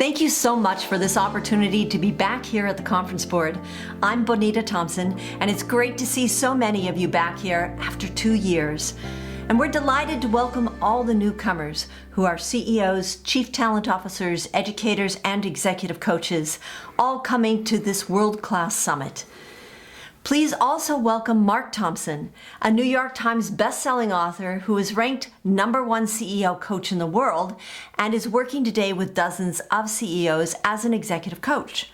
Thank you so much for this opportunity to be back here at the conference board. I'm Bonita Thompson, and it's great to see so many of you back here after 2 years. And we're delighted to welcome all the newcomers who are CEOs, Chief Talent Officers, educators, and executive coaches, all coming to this world-class summit. Please also welcome Mark Thompson, a New York Times bestselling author who is ranked #1 CEO coach in the world and is working today with dozens of CEOs as an executive coach.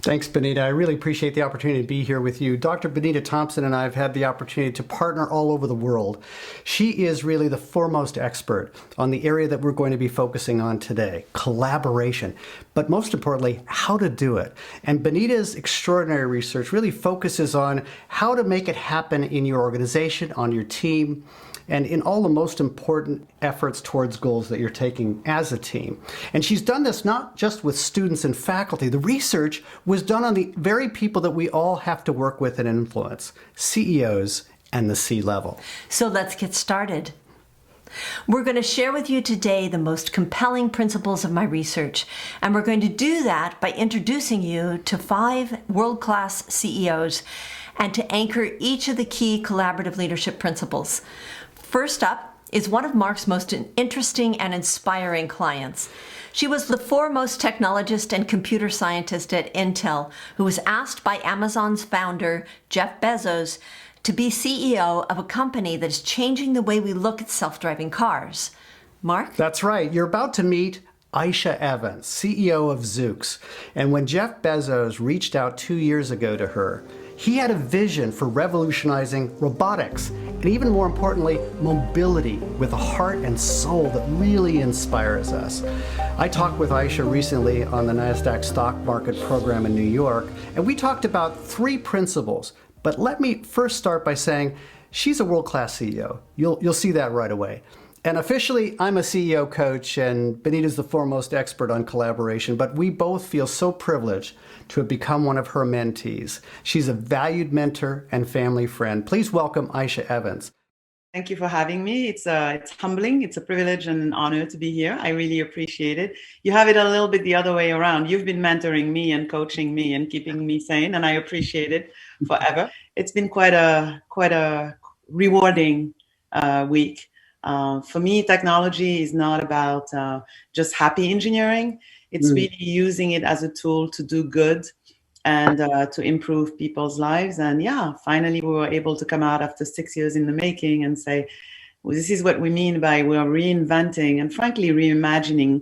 Thanks, Bonita. I really appreciate the opportunity to be here with you. Dr. Bonita Thompson and I have had the opportunity to partner all over the world. She is really the foremost expert on the area that we're going to be focusing on today, collaboration, but most importantly, how to do it. And Bonita's extraordinary research really focuses on how to make it happen in your organization, on your team, and in all the most important efforts towards goals that you're taking as a team. And she's done this not just with students and faculty. The research was done on the very people that we all have to work with and influence, CEOs and the C-level. So let's get started. We're going to share with you today the most compelling principles of my research, and we're going to do that by introducing you to 5 world-class CEOs and to anchor each of the key collaborative leadership principles. First up is one of Mark's most interesting and inspiring clients. She was the foremost technologist and computer scientist at Intel, who was asked by Amazon's founder, Jeff Bezos, to be CEO of a company that is changing the way we look at self-driving cars. Mark? That's right. You're about to meet Aisha Evans, CEO of Zoox. And when Jeff Bezos reached out 2 years ago to her, he had a vision for revolutionizing robotics, and even more importantly, mobility with a heart and soul that really inspires us. I talked with Aisha recently on the NASDAQ stock market program in New York, and we talked about 3 principles. But let me first start by saying she's a world-class CEO. You'll see that right away. And officially, I'm a CEO coach, and Bonita's the foremost expert on collaboration, but we both feel so privileged to have become one of her mentees. She's a valued mentor and family friend. Please welcome Aisha Evans. Thank you for having me. It's humbling. It's a privilege and an honor to be here. I really appreciate it. You have it a little bit the other way around. You've been mentoring me and coaching me and keeping me sane, and I appreciate it forever. It's been quite a rewarding week. For me, technology is not about just happy engineering. It's really using it as a tool to do good and to improve people's lives. And yeah, finally, we were able to come out after 6 years in the making and say, well, this is what we mean by we're reinventing and frankly reimagining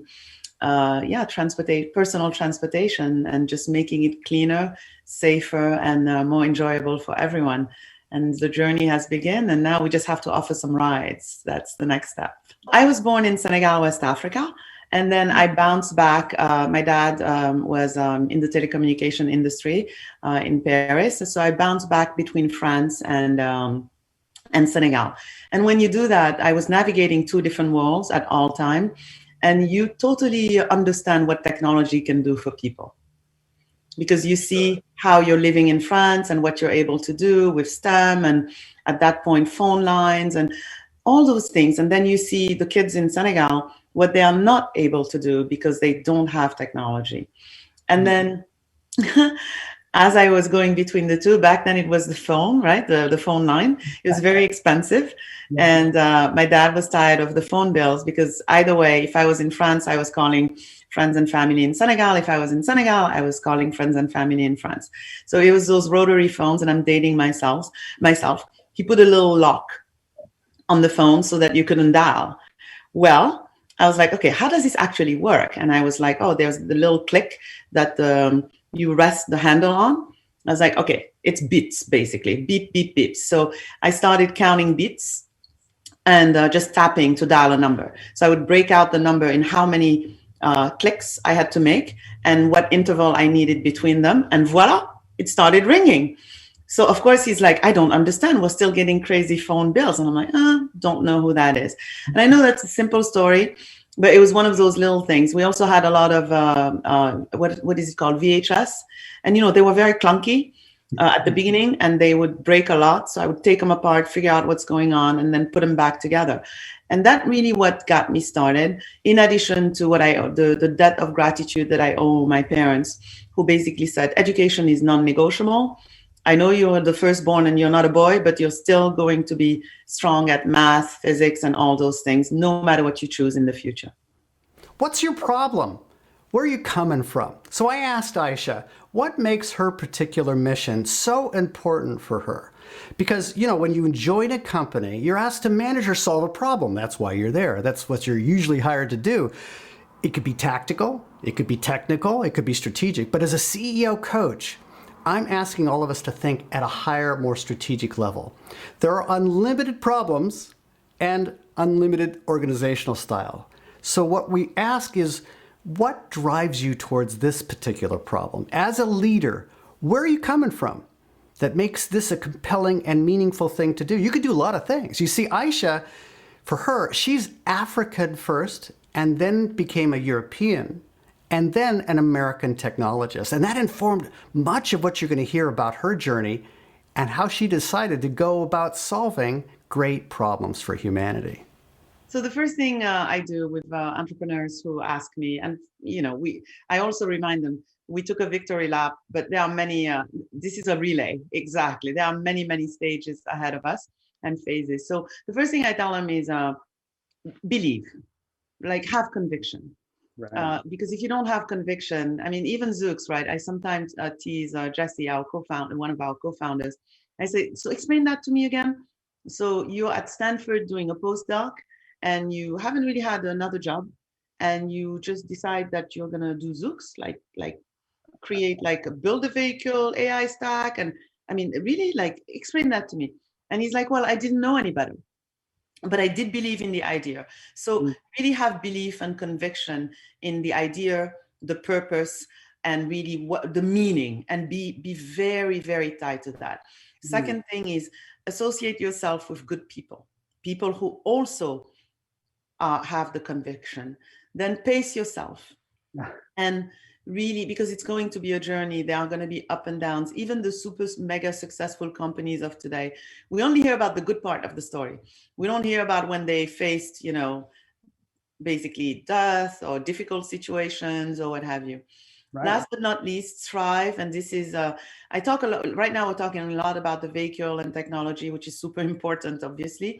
personal transportation and just making it cleaner, safer, and more enjoyable for everyone. And the journey has begun, and now we just have to offer some rides. That's the next step. I was born in Senegal, West Africa, and then I bounced back. My dad was in the telecommunication industry in Paris, so I bounced back between France and Senegal. And when you do that, I was navigating 2 different worlds at all time, and you totally understand what technology can do for people. Because you see how you're living in France and what you're able to do with STEM and at that point phone lines and all those things. And then you see the kids in Senegal, what they are not able to do because they don't have technology. And then as I was going between the two, back then it was the phone, right? The phone line. It was very expensive. And my dad was tired of the phone bills because either way, if I was in France, I was calling friends and family in Senegal. If I was in Senegal, I was calling friends and family in France. So it was those rotary phones, and I'm dating myself. He put a little lock on the phone so that you couldn't dial. Well, I was like, okay, how does this actually work? And I was like, oh, there's the little click that you rest the handle on. I was like, okay, it's bits, basically. Beep, beep, beep. So I started counting bits and just tapping to dial a number. So I would break out the number in how many clicks I had to make and what interval I needed between them. And voila, it started ringing. So of course he's like, I don't understand. We're still getting crazy phone bills. And I'm like, don't know who that is. And I know that's a simple story, but it was one of those little things. We also had a lot of, what is it called? VHS. And, they were very clunky at the beginning and they would break a lot. So I would take them apart, figure out what's going on and then put them back together. And that really what got me started, in addition to the debt of gratitude that I owe my parents, who basically said, education is non-negotiable. I know you're the firstborn and you're not a boy, but you're still going to be strong at math, physics, and all those things, no matter what you choose in the future. What's your problem? Where are you coming from? So I asked Aisha, what makes her particular mission so important for her? Because, you know, when you join a company, you're asked to manage or solve a problem. That's why you're there. That's what you're usually hired to do. It could be tactical, it could be technical, it could be strategic. But as a CEO coach, I'm asking all of us to think at a higher, more strategic level. There are unlimited problems and unlimited organizational style. So what we ask is, what drives you towards this particular problem? As a leader, where are you coming from that makes this a compelling and meaningful thing to do? You could do a lot of things. You see, Aisha, for her, she's African first and then became a European and then an American technologist. And that informed much of what you're going to hear about her journey and how she decided to go about solving great problems for humanity. So the first thing I do with entrepreneurs who ask me, and I also remind them, we took a victory lap, but there are many. This is a relay, exactly. There are many, many stages ahead of us and phases. So the first thing I tell them is believe, like have conviction. Right. Because if you don't have conviction, I mean, even Zooks, right? I sometimes tease Jesse, our co-founder, one of our co-founders. I say, so explain that to me again. So you're at Stanford doing a postdoc, and you haven't really had another job, and you just decide that you're gonna do Zooks, like create, like build a vehicle, AI stack, and I mean, really, like explain that to me. And he's like, well, I didn't know any better, but I did believe in the idea. So really have belief and conviction in the idea, the purpose, and really what the meaning, and be very, very tied to that. Second thing is associate yourself with good people who also have the conviction. Then pace yourself. And really, because it's going to be a journey, there are going to be up and downs. Even the super mega successful companies of today, we only hear about the good part of the story. We don't hear about when they faced, basically death or difficult situations or what have you. Right. Last but not least, thrive. And this is, I talk a lot, right now we're talking a lot about the vehicle and technology, which is super important, obviously.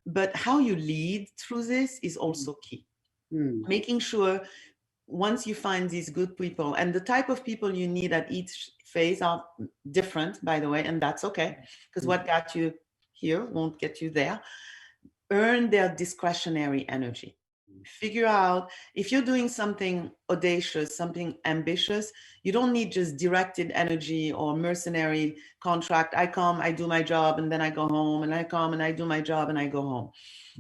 But how you lead through this is also key. Making sure once you find these good people, and the type of people you need at each phase are different, by the way, and that's okay, because what got you here won't get you there. Earn their discretionary energy. Figure out if you're doing something audacious, something ambitious, you don't need just directed energy or mercenary contract. I come, I do my job, and then I go home, and I come and I do my job and I go home.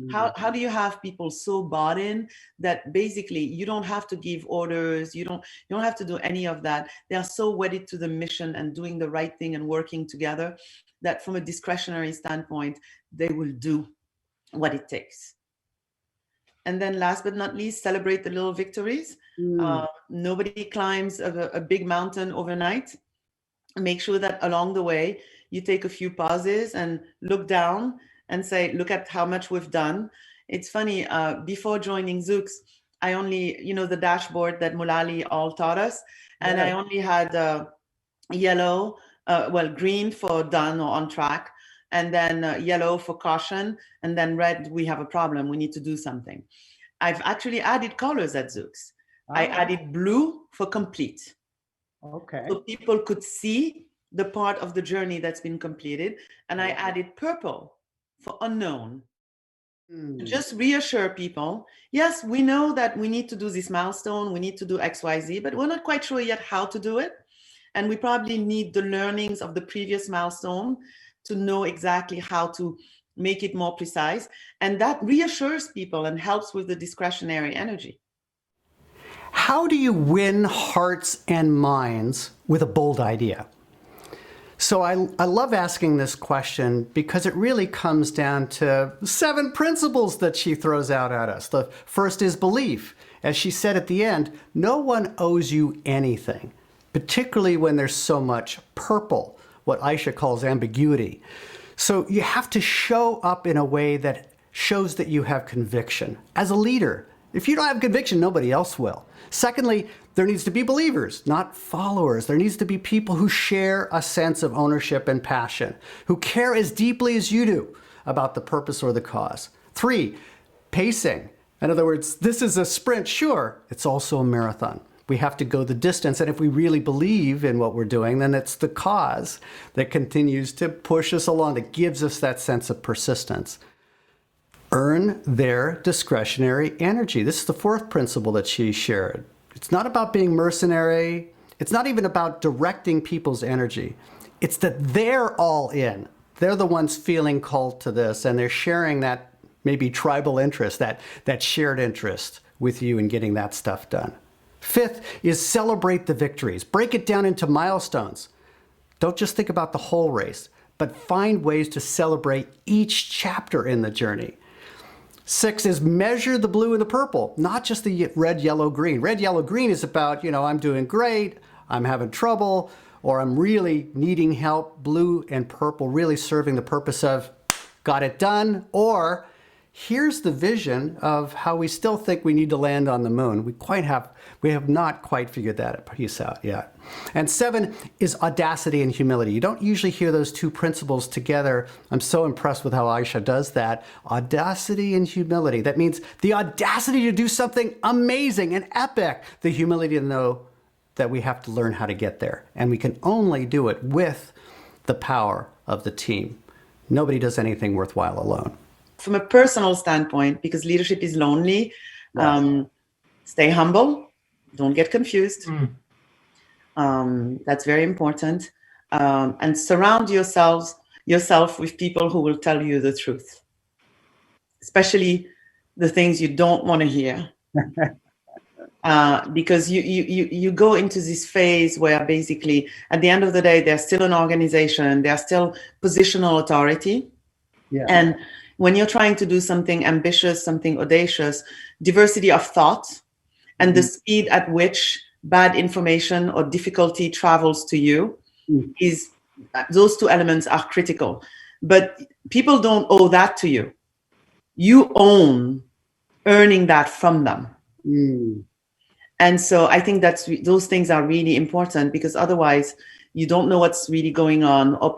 How do you have people so bought in that basically you don't have to give orders, you don't have to do any of that. They are so wedded to the mission and doing the right thing and working together that from a discretionary standpoint, they will do what it takes. And then last but not least, celebrate the little victories. Nobody climbs a big mountain overnight. Make sure that along the way, you take a few pauses and look down and say, look at how much we've done. It's funny, before joining Zooks, I only, the dashboard that Mulali all taught us, and I only had yellow, green for done or on track, and then yellow for caution, and then red, we have a problem, we need to do something. I've actually added colors at Zooks. I added blue for complete. Okay. So people could see the part of the journey that's been completed. And I added purple for unknown. Just reassure people, yes, we know that we need to do this milestone, we need to do XYZ, but we're not quite sure yet how to do it. And we probably need the learnings of the previous milestone to know exactly how to make it more precise. And that reassures people and helps with the discretionary energy. How do you win hearts and minds with a bold idea? So I love asking this question because it really comes down to 7 principles that she throws out at us. The first is belief. As she said at the end, no one owes you anything, particularly when there's so much purple, what Aisha calls ambiguity. So you have to show up in a way that shows that you have conviction. As a leader, if you don't have conviction, nobody else will. Secondly, there needs to be believers, not followers. There needs to be people who share a sense of ownership and passion, who care as deeply as you do about the purpose or the cause. 3, pacing. In other words, this is a sprint, sure, it's also a marathon. We have to go the distance, and if we really believe in what we're doing, then it's the cause that continues to push us along, that gives us that sense of persistence. Earn their discretionary energy. This is the 4th principle that she shared. It's not about being mercenary. It's not even about directing people's energy. It's that they're all in. They're the ones feeling called to this, and they're sharing that maybe tribal interest, that shared interest with you in getting that stuff done. 5th is celebrate the victories. Break it down into milestones. Don't just think about the whole race, but find ways to celebrate each chapter in the journey. 6 is measure the blue and the purple, not just the red, yellow, green. Red, yellow, green is about, I'm doing great, I'm having trouble, or I'm really needing help. Blue and purple really serving the purpose of got it done, or here's the vision of how we still think we need to land on the moon. We have not quite figured that piece out yet. And 7 is audacity and humility. You don't usually hear those 2 principles together. I'm so impressed with how Aisha does that. Audacity and humility. That means the audacity to do something amazing and epic. The humility to know that we have to learn how to get there. And we can only do it with the power of the team. Nobody does anything worthwhile alone. From a personal standpoint, because leadership is lonely, Yes. Stay humble, don't get confused. That's very important. And surround yourself with people who will tell you the truth, especially the things you don't want to hear. Because you go into this phase where basically at the end of the day, they're still an organization, they're still positional authority. Yeah. And when you're trying to do something ambitious, something audacious, diversity of thought and the speed at which bad information or difficulty travels to you is, those 2 elements are critical. But people don't owe that to you. You own earning that from them. And so I think those things are really important, because otherwise you don't know what's really going on, or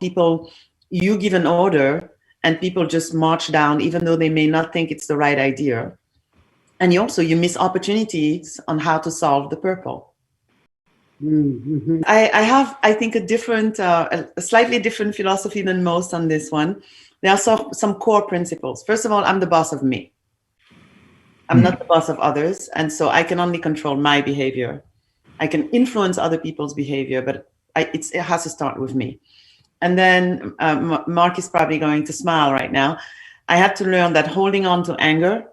you give an order and people just march down, even though they may not think it's the right idea. And you miss opportunities on how to solve the purple. I have, I think, a slightly different philosophy than most on this one. There are some core principles. First of all, I'm the boss of me. I'm not the boss of others. And so I can only control my behavior. I can influence other people's behavior, but it has to start with me. And then Mark is probably going to smile right now. I had to learn that holding on to anger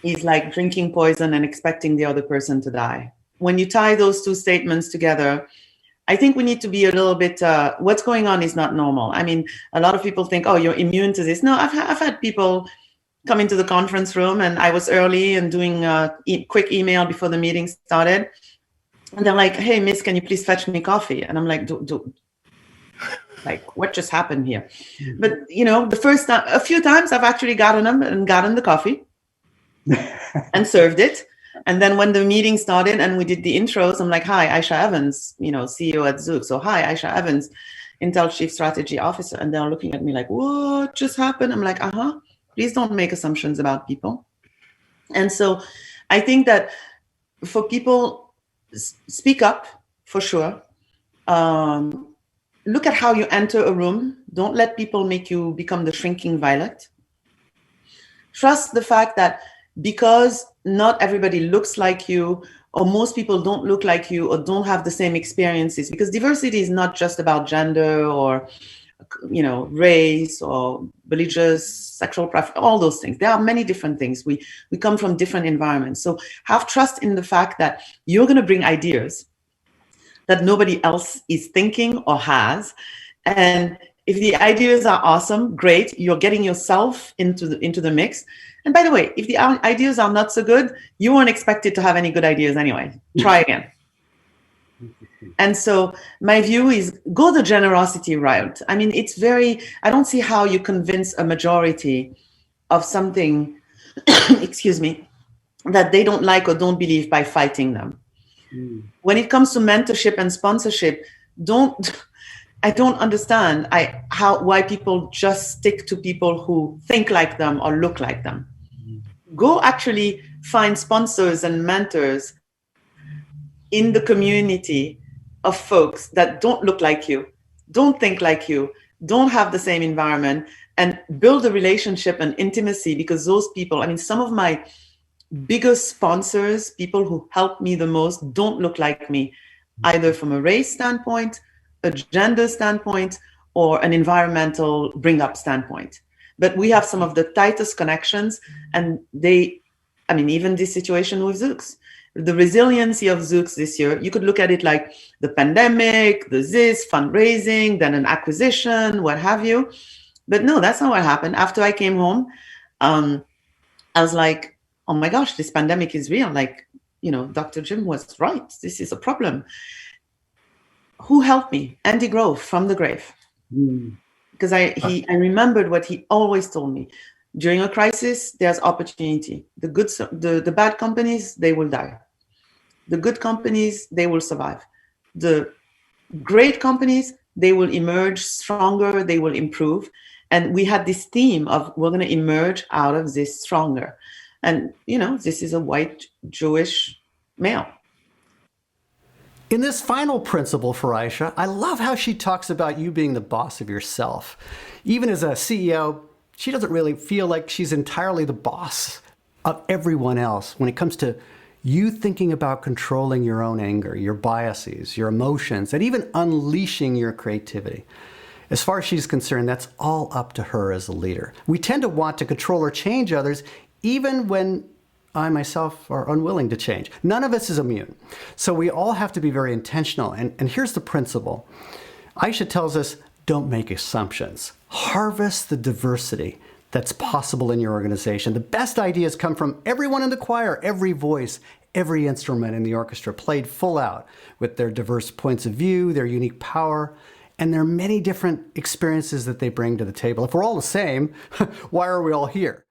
is like drinking poison and expecting the other person to die. When you tie those 2 statements together, I think we need to be a little bit, what's going on is not normal. I mean, a lot of people think, oh, you're immune to this. No, I've had people come into the conference room, and I was early and doing a quick email before the meeting started. And they're like, hey, miss, can you please fetch me coffee? And I'm like, like, what just happened here? But, the first time, a few times I've actually gotten the coffee and served it. And then when the meeting started and we did the intros, I'm like, hi, Aisha Evans, CEO at Zook. So hi, Aisha Evans, Intel Chief Strategy Officer. And they're looking at me like, what just happened? I'm like, please don't make assumptions about people. And so I think that for people, speak up for sure. Look at how you enter a room. Don't let people make you become the shrinking violet. Trust the fact that because not everybody looks like you, or most people don't look like you, or don't have the same experiences, because diversity is not just about gender or race or religious, sexual preference, all those things. There are many different things. We come from different environments. So have trust in the fact that you're going to bring ideas that nobody else is thinking or has. And if the ideas are awesome, great, you're getting yourself into the mix. And by the way, if the ideas are not so good, you weren't expected to have any good ideas anyway. Try again. And so my view is go the generosity route. I mean, I don't see how you convince a majority of something, excuse me, that they don't like or don't believe by fighting them. When it comes to mentorship and sponsorship, I don't understand why people just stick to people who think like them or look like them. Go actually find sponsors and mentors in the community of folks that don't look like you, don't think like you, don't have the same environment, and build a relationship and intimacy, because those people, I mean, some of my biggest sponsors, people who help me the most, don't look like me, either from a race standpoint, a gender standpoint, or an environmental bring up standpoint. But we have some of the tightest connections, and even this situation with Zoox, the resiliency of Zoox this year, you could look at it like the pandemic, fundraising, then an acquisition, what have you. But no, that's not what happened. After I came home, I was like, oh my gosh, this pandemic is real. Like, Dr. Jim was right. This is a problem. Who helped me? Andy Grove from the grave. Because I remembered what he always told me. During a crisis, there's opportunity. The bad companies, they will die. The good companies, they will survive. The great companies, they will emerge stronger, they will improve. And we had this theme of we're going to emerge out of this stronger. And, this is a white Jewish male. In this final principle for Aisha, I love how she talks about you being the boss of yourself. Even as a CEO, she doesn't really feel like she's entirely the boss of everyone else when it comes to you thinking about controlling your own anger, your biases, your emotions, and even unleashing your creativity. As far as she's concerned, that's all up to her as a leader. We tend to want to control or change others, even when I myself are unwilling to change. None of us is immune. So we all have to be very intentional. And here's the principle. Aisha tells us, don't make assumptions. Harvest the diversity that's possible in your organization. The best ideas come from everyone in the choir, every voice, every instrument in the orchestra played full out with their diverse points of view, their unique power, and their many different experiences that they bring to the table. If we're all the same, why are we all here?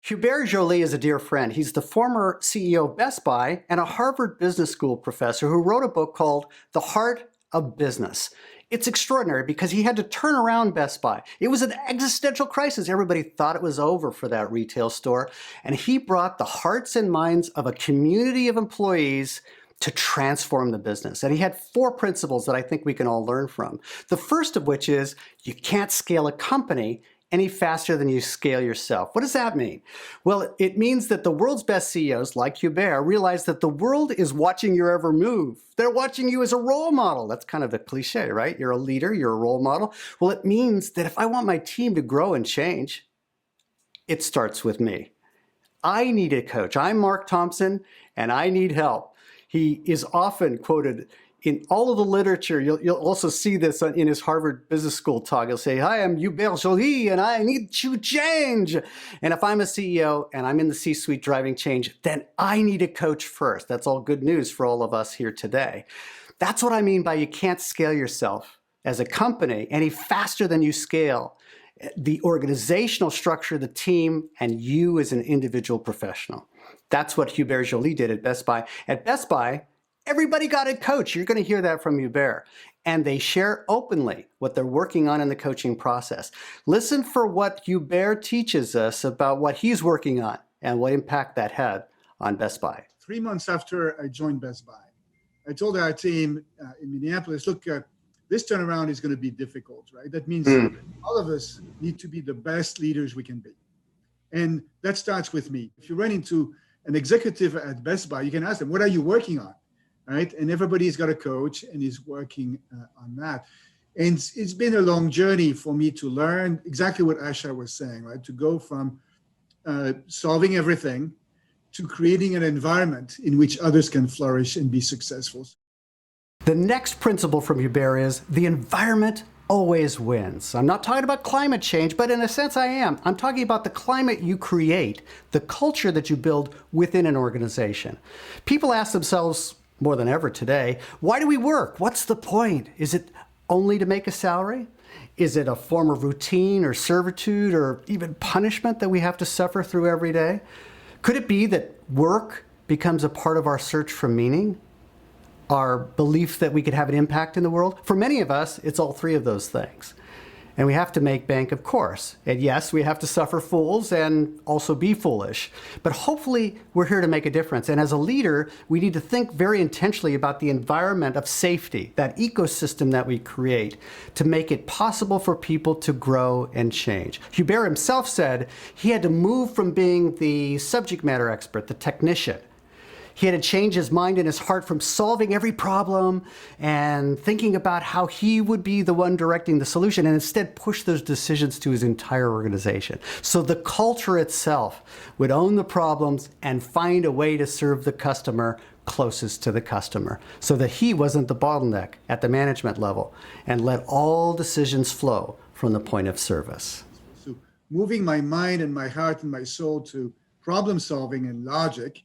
Hubert Joly is a dear friend. He's the former CEO of Best Buy and a Harvard Business School professor who wrote a book called The Heart of Business. It's extraordinary because he had to turn around Best Buy. It was an existential crisis. Everybody thought it was over for that retail store. And he brought the hearts and minds of a community of employees to transform the business. And he had 4 principles that I think we can all learn from. The first of which is you can't scale a company any faster than you scale yourself. What does that mean? Well, it means that the world's best CEOs, like Hubert, realize that the world is watching your every move. They're watching you as a role model. That's kind of a cliche, right? You're a leader, you're a role model. Well, it means that if I want my team to grow and change, it starts with me. I need a coach. I'm Mark Thompson, and I need help. He is often quoted in all of the literature. You'll also see this in his Harvard Business School talk. He'll say, hi, I'm Hubert Joly, and I need to change. And if I'm a CEO and I'm in the C-suite driving change, then I need a coach first. That's all good news for all of us here today. That's what I mean by you can't scale yourself as a company any faster than you scale the organizational structure, the team, and you as an individual professional. That's what Hubert Joly did at Best Buy. At Best Buy, everybody got a coach. You're going to hear that from Hubert. And they share openly what they're working on in the coaching process. Listen for what Hubert teaches us about what he's working on and what impact that had on Best Buy. 3 months after I joined Best Buy, I told our team in Minneapolis, look, this turnaround is going to be difficult, right? That means all of us need to be the best leaders we can be. And that starts with me. If you run into an executive at Best Buy, you can ask them, what are you working on? Right? And everybody's got a coach and is working on that. And it's been a long journey for me to learn exactly what Aisha was saying, right? To go from solving everything to creating an environment in which others can flourish and be successful. The next principle from Hubert is the environment always wins. I'm not talking about climate change, but in a sense I am. I'm talking about the climate you create, the culture that you build within an organization. People ask themselves more than ever today, why do we work? What's the point? Is it only to make a salary? Is it a form of routine or servitude or even punishment that we have to suffer through every day? Could it be that work becomes a part of our search for meaning? Our belief that we could have an impact in the world? For many of us, it's all three of those things. And we have to make bank, of course. And yes, we have to suffer fools and also be foolish. But hopefully, we're here to make a difference. And as a leader, we need to think very intentionally about the environment of safety, that ecosystem that we create, to make it possible for people to grow and change. Hubert himself said he had to move from being the subject matter expert, the technician. He had to change his mind and his heart from solving every problem and thinking about how he would be the one directing the solution, and instead push those decisions to his entire organization. So the culture itself would own the problems and find a way to serve the customer closest to the customer so that he wasn't the bottleneck at the management level, and let all decisions flow from the point of service. So moving my mind and my heart and my soul to problem solving and logic,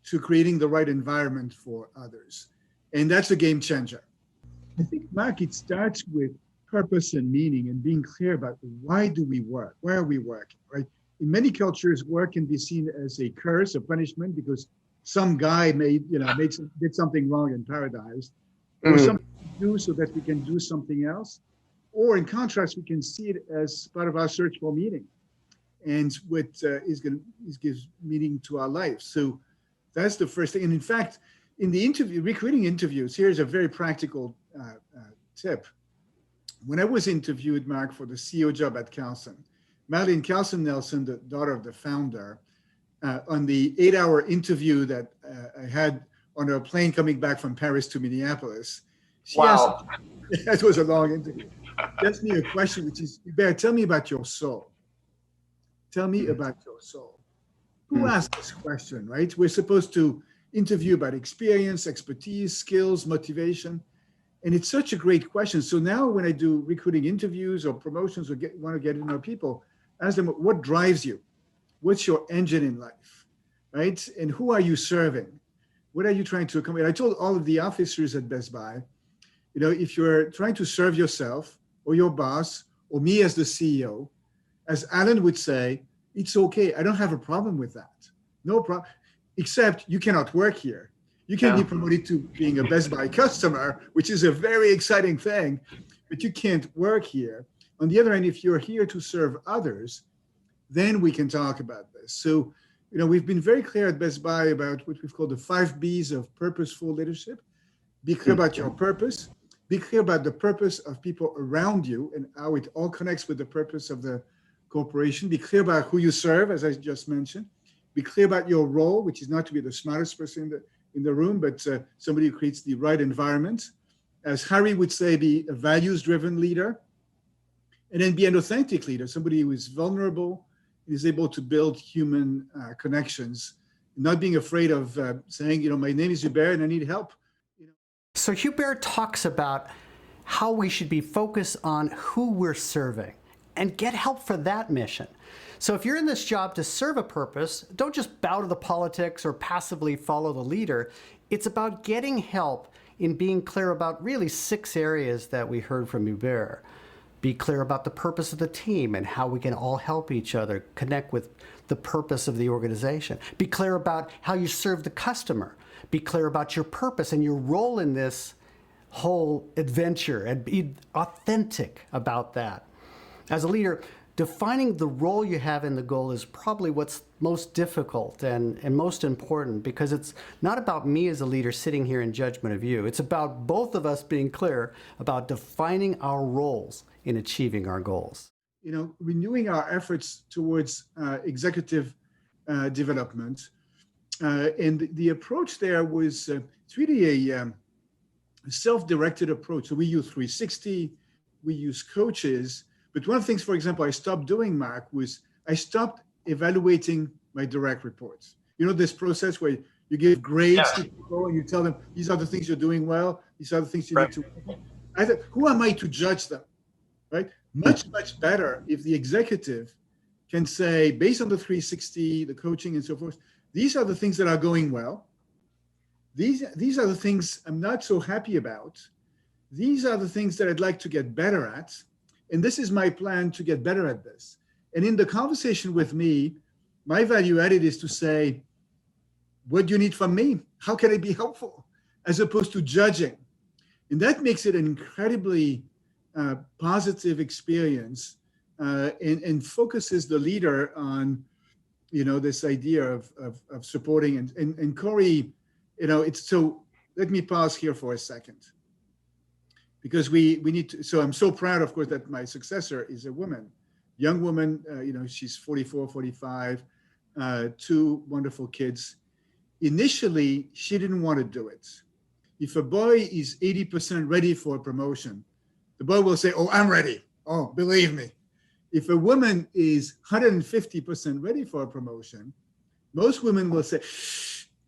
to creating the right environment for others. And that's a game changer. I think, Mark, it starts with purpose and meaning and being clear about why do we work? Why are we working, right? In many cultures, work can be seen as a curse, a punishment, because some guy did something wrong in paradise, or something to do so that we can do something else. Or in contrast, we can see it as part of our search for meaning and what gives meaning to our life. So that's the first thing. And in fact, in the recruiting interviews, here's a very practical tip. When I was interviewed, Mark, for the CEO job at Carlson, Madeline Carlson Nelson, the daughter of the founder, on the 8-hour interview that I had on a plane coming back from Paris to Minneapolis, she asked, that was a long interview. She asked me a question, which is, Hubert, tell me about your soul. Tell me about your soul. Who asked this question, right? We're supposed to interview about experience, expertise, skills, motivation. And it's such a great question. So now when I do recruiting interviews or promotions or want to get to know people, ask them, what drives you? What's your engine in life, right? And who are you serving? What are you trying to accomplish? I told all of the officers at Best Buy, if you're trying to serve yourself or your boss or me as the CEO, as Alan would say, it's okay. I don't have a problem with that. No problem. Except you cannot work here. You can be promoted to being a Best Buy customer, which is a very exciting thing, but you can't work here. On the other hand, if you're here to serve others, then we can talk about this. So, we've been very clear at Best Buy about what we've called the 5 B's of purposeful leadership. Be clear about your purpose. Be clear about the purpose of people around you and how it all connects with the purpose of the corporation. Be clear about who you serve, as I just mentioned. Be clear about your role, which is not to be the smartest person in the room, but somebody who creates the right environment. As Harry would say, be a values-driven leader. And then be an authentic leader, somebody who is vulnerable and is able to build human connections, not being afraid of saying, my name is Hubert and I need help. So Hubert talks about how we should be focused on who we're serving and get help for that mission. So if you're in this job to serve a purpose, don't just bow to the politics or passively follow the leader. It's about getting help in being clear about really 6 areas that we heard from Hubert. Be clear about the purpose of the team and how we can all help each other connect with the purpose of the organization. Be clear about how you serve the customer. Be clear about your purpose and your role in this whole adventure, and be authentic about that. As a leader, defining the role you have in the goal is probably what's most difficult and most important, because it's not about me as a leader sitting here in judgment of you. It's about both of us being clear about defining our roles in achieving our goals. Renewing our efforts towards executive development. And the approach there was it's really a self-directed approach. So we use 360, we use coaches. But one of the things, for example, I stopped doing, Mark, was I stopped evaluating my direct reports. This process where you give grades to people and you tell them, these are the things you're doing well, these are the things you need to work on. I thought, who am I to judge them, right? Much better if the executive can say, based on the 360, the coaching and so forth, these are the things that are going well. These are the things I'm not so happy about. These are the things that I'd like to get better at. and this is my plan to get better at this. And in the conversation with me, my value added is to say, what do you need from me? How can I be helpful? As opposed to judging. And that makes it an incredibly positive experience and focuses the leader on, this idea of supporting. And Corey, it's so, let me pause here for a second. Because we need to, so I'm so proud, of course, that my successor is a woman, young woman, she's 44, 45, 2 wonderful kids. Initially, she didn't want to do it. If a boy is 80% ready for a promotion, the boy will say, oh, I'm ready. Oh, believe me. If a woman is 150% ready for a promotion, most women will say,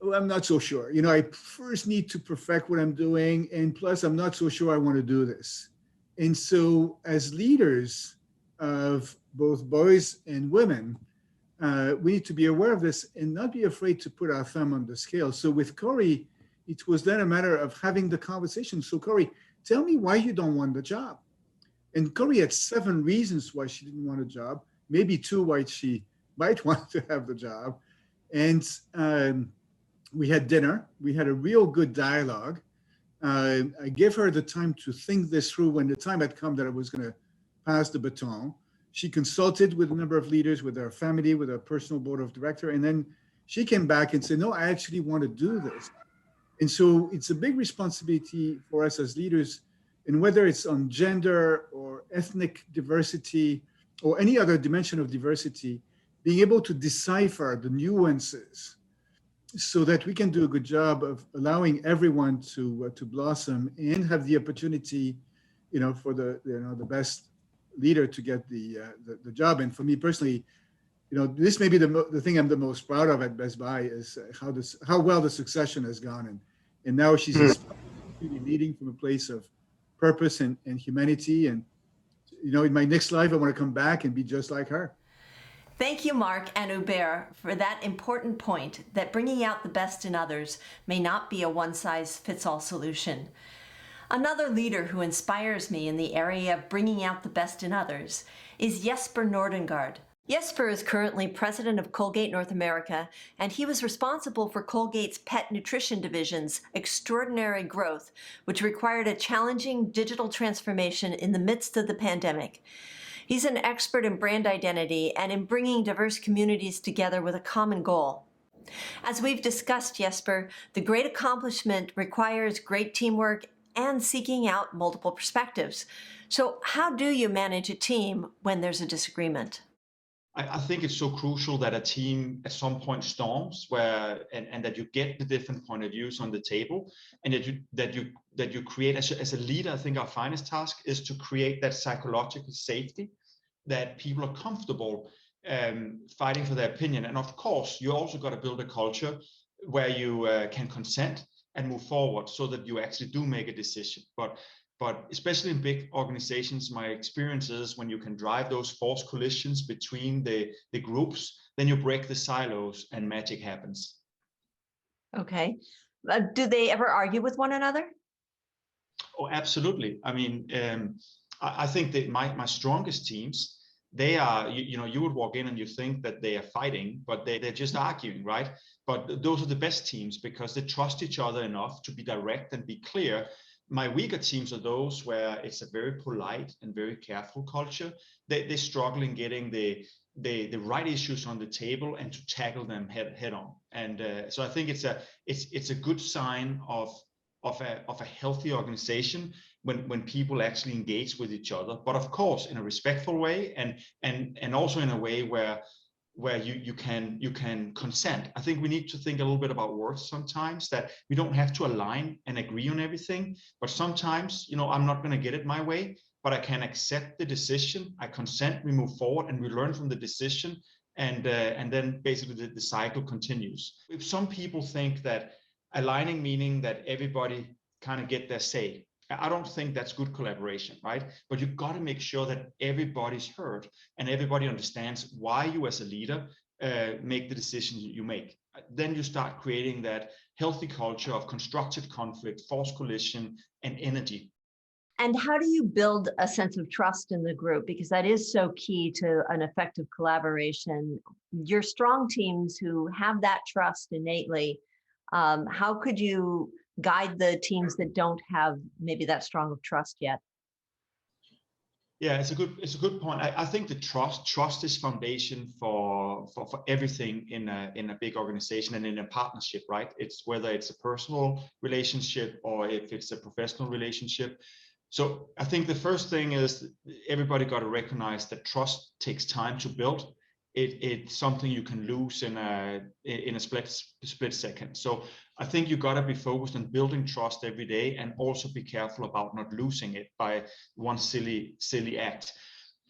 oh, I'm not so sure. I first need to perfect what I'm doing. And plus, I'm not so sure I want to do this. And so as leaders of both boys and women, we need to be aware of this and not be afraid to put our thumb on the scale. So with Corey, it was then a matter of having the conversation. So Corey, tell me why you don't want the job. And Corey had 7 reasons why she didn't want a job, maybe 2 why she might want to have the job. And we had dinner. We had a real good dialogue. I gave her the time to think this through when the time had come that I was going to pass the baton. She consulted with a number of leaders, with her family, with her personal board of director. And then she came back and said, no, I actually want to do this. And so it's a big responsibility for us as leaders, and whether it's on gender or ethnic diversity or any other dimension of diversity, being able to decipher the nuances so that we can do a good job of allowing everyone to blossom and have the opportunity, for the best leader to get the job. And for me personally, this may be the thing I'm the most proud of at Best Buy is how well the succession has gone, and now she's really leading from a place of purpose and humanity. And in my next life, I want to come back and be just like her. Thank you, Marc and Hubert, for that important point that bringing out the best in others may not be a one-size-fits-all solution. Another leader who inspires me in the area of bringing out the best in others is Jesper Nordengard. Jesper is currently president of Colgate North America, and he was responsible for Colgate's pet nutrition division's extraordinary growth, which required a challenging digital transformation in the midst of the pandemic. He's an expert in brand identity and in bringing diverse communities together with a common goal. As we've discussed, Jesper, the great accomplishment requires great teamwork and seeking out multiple perspectives. So how do you manage a team when there's a disagreement? I think it's so crucial that a team at some point storms and that you get the different point of views on the table, and that you create as a leader. I think our finest task is to create that psychological safety, that people are comfortable fighting for their opinion. And of course, you also got to build a culture where you can consent and move forward so that you actually do make a decision. But especially in big organizations, my experience is when you can drive those forced collisions between the groups, then you break the silos and magic happens. Okay. Do they ever argue with one another? Oh, absolutely. I mean, I think that my strongest teams, they are, you would walk in and you think that they are fighting, but they're just arguing, right? But those are the best teams because they trust each other enough to be direct and be clear. My weaker teams are those where it's a very polite and very careful culture. They struggle in getting the right issues on the table and to tackle them head on. And so I think it's a good sign of a healthy organization when people actually engage with each other. But of course, in a respectful way and also in a way where you can consent. I think we need to think a little bit about words sometimes, that we don't have to align and agree on everything, but sometimes, I'm not going to get it my way, but I can accept the decision, I consent, we move forward and we learn from the decision, and then basically the cycle continues. If some people think that aligning meaning that everybody kind of get their say, I don't think that's good collaboration, right? But you've got to make sure that everybody's heard and everybody understands why you as a leader make the decisions you make. Then you start creating that healthy culture of constructive conflict, forced collision, and energy. And how do you build a sense of trust in the group? Because that is so key to an effective collaboration. Your strong teams who have that trust innately, how could you guide the teams that don't have maybe that strong of trust yet? Yeah, it's a good point. I think the trust is foundation for everything in a big organization and in a partnership, right? It's whether it's a personal relationship or if it's a professional relationship. So I think the first thing is everybody got to recognize that trust takes time to build. It's something you can lose in a split second. So I think you got to be focused on building trust every day, and also be careful about not losing it by one silly act.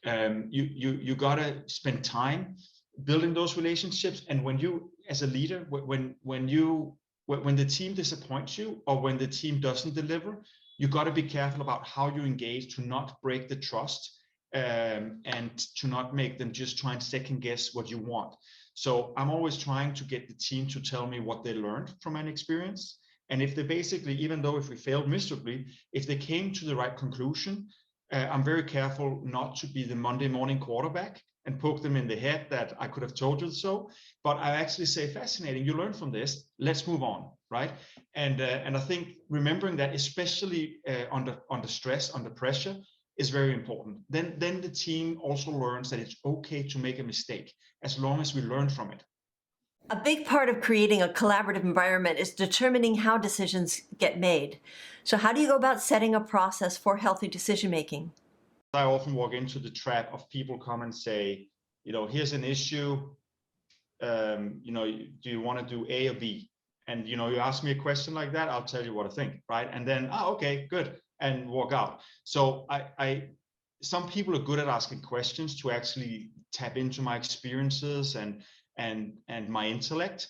You got to spend time building those relationships, and when you, as a leader, when the team disappoints you or when the team doesn't deliver, you got to be careful about how you engage to not break the trust. And to not make them just try and second guess what you want. So I'm always trying to get the team to tell me what they learned from an experience. And if they basically, even though if we failed miserably, if they came to the right conclusion, I'm very careful not to be the Monday morning quarterback and poke them in the head that I could have told you so. But I actually say, fascinating, you learned from this, let's move on, right? And I think remembering that, especially under stress, under pressure, is very important. Then the team also learns that it's okay to make a mistake as long as we learn from it. A big part of creating a collaborative environment is determining how decisions get made. So how do you go about setting a process for healthy decision making? I often walk into the trap of people come and say, here's an issue, do you want to do A or B? And you ask me a question like that, I'll tell you what I think, right? And then, okay, good, and walk out. So some people are good at asking questions to actually tap into my experiences and my intellect.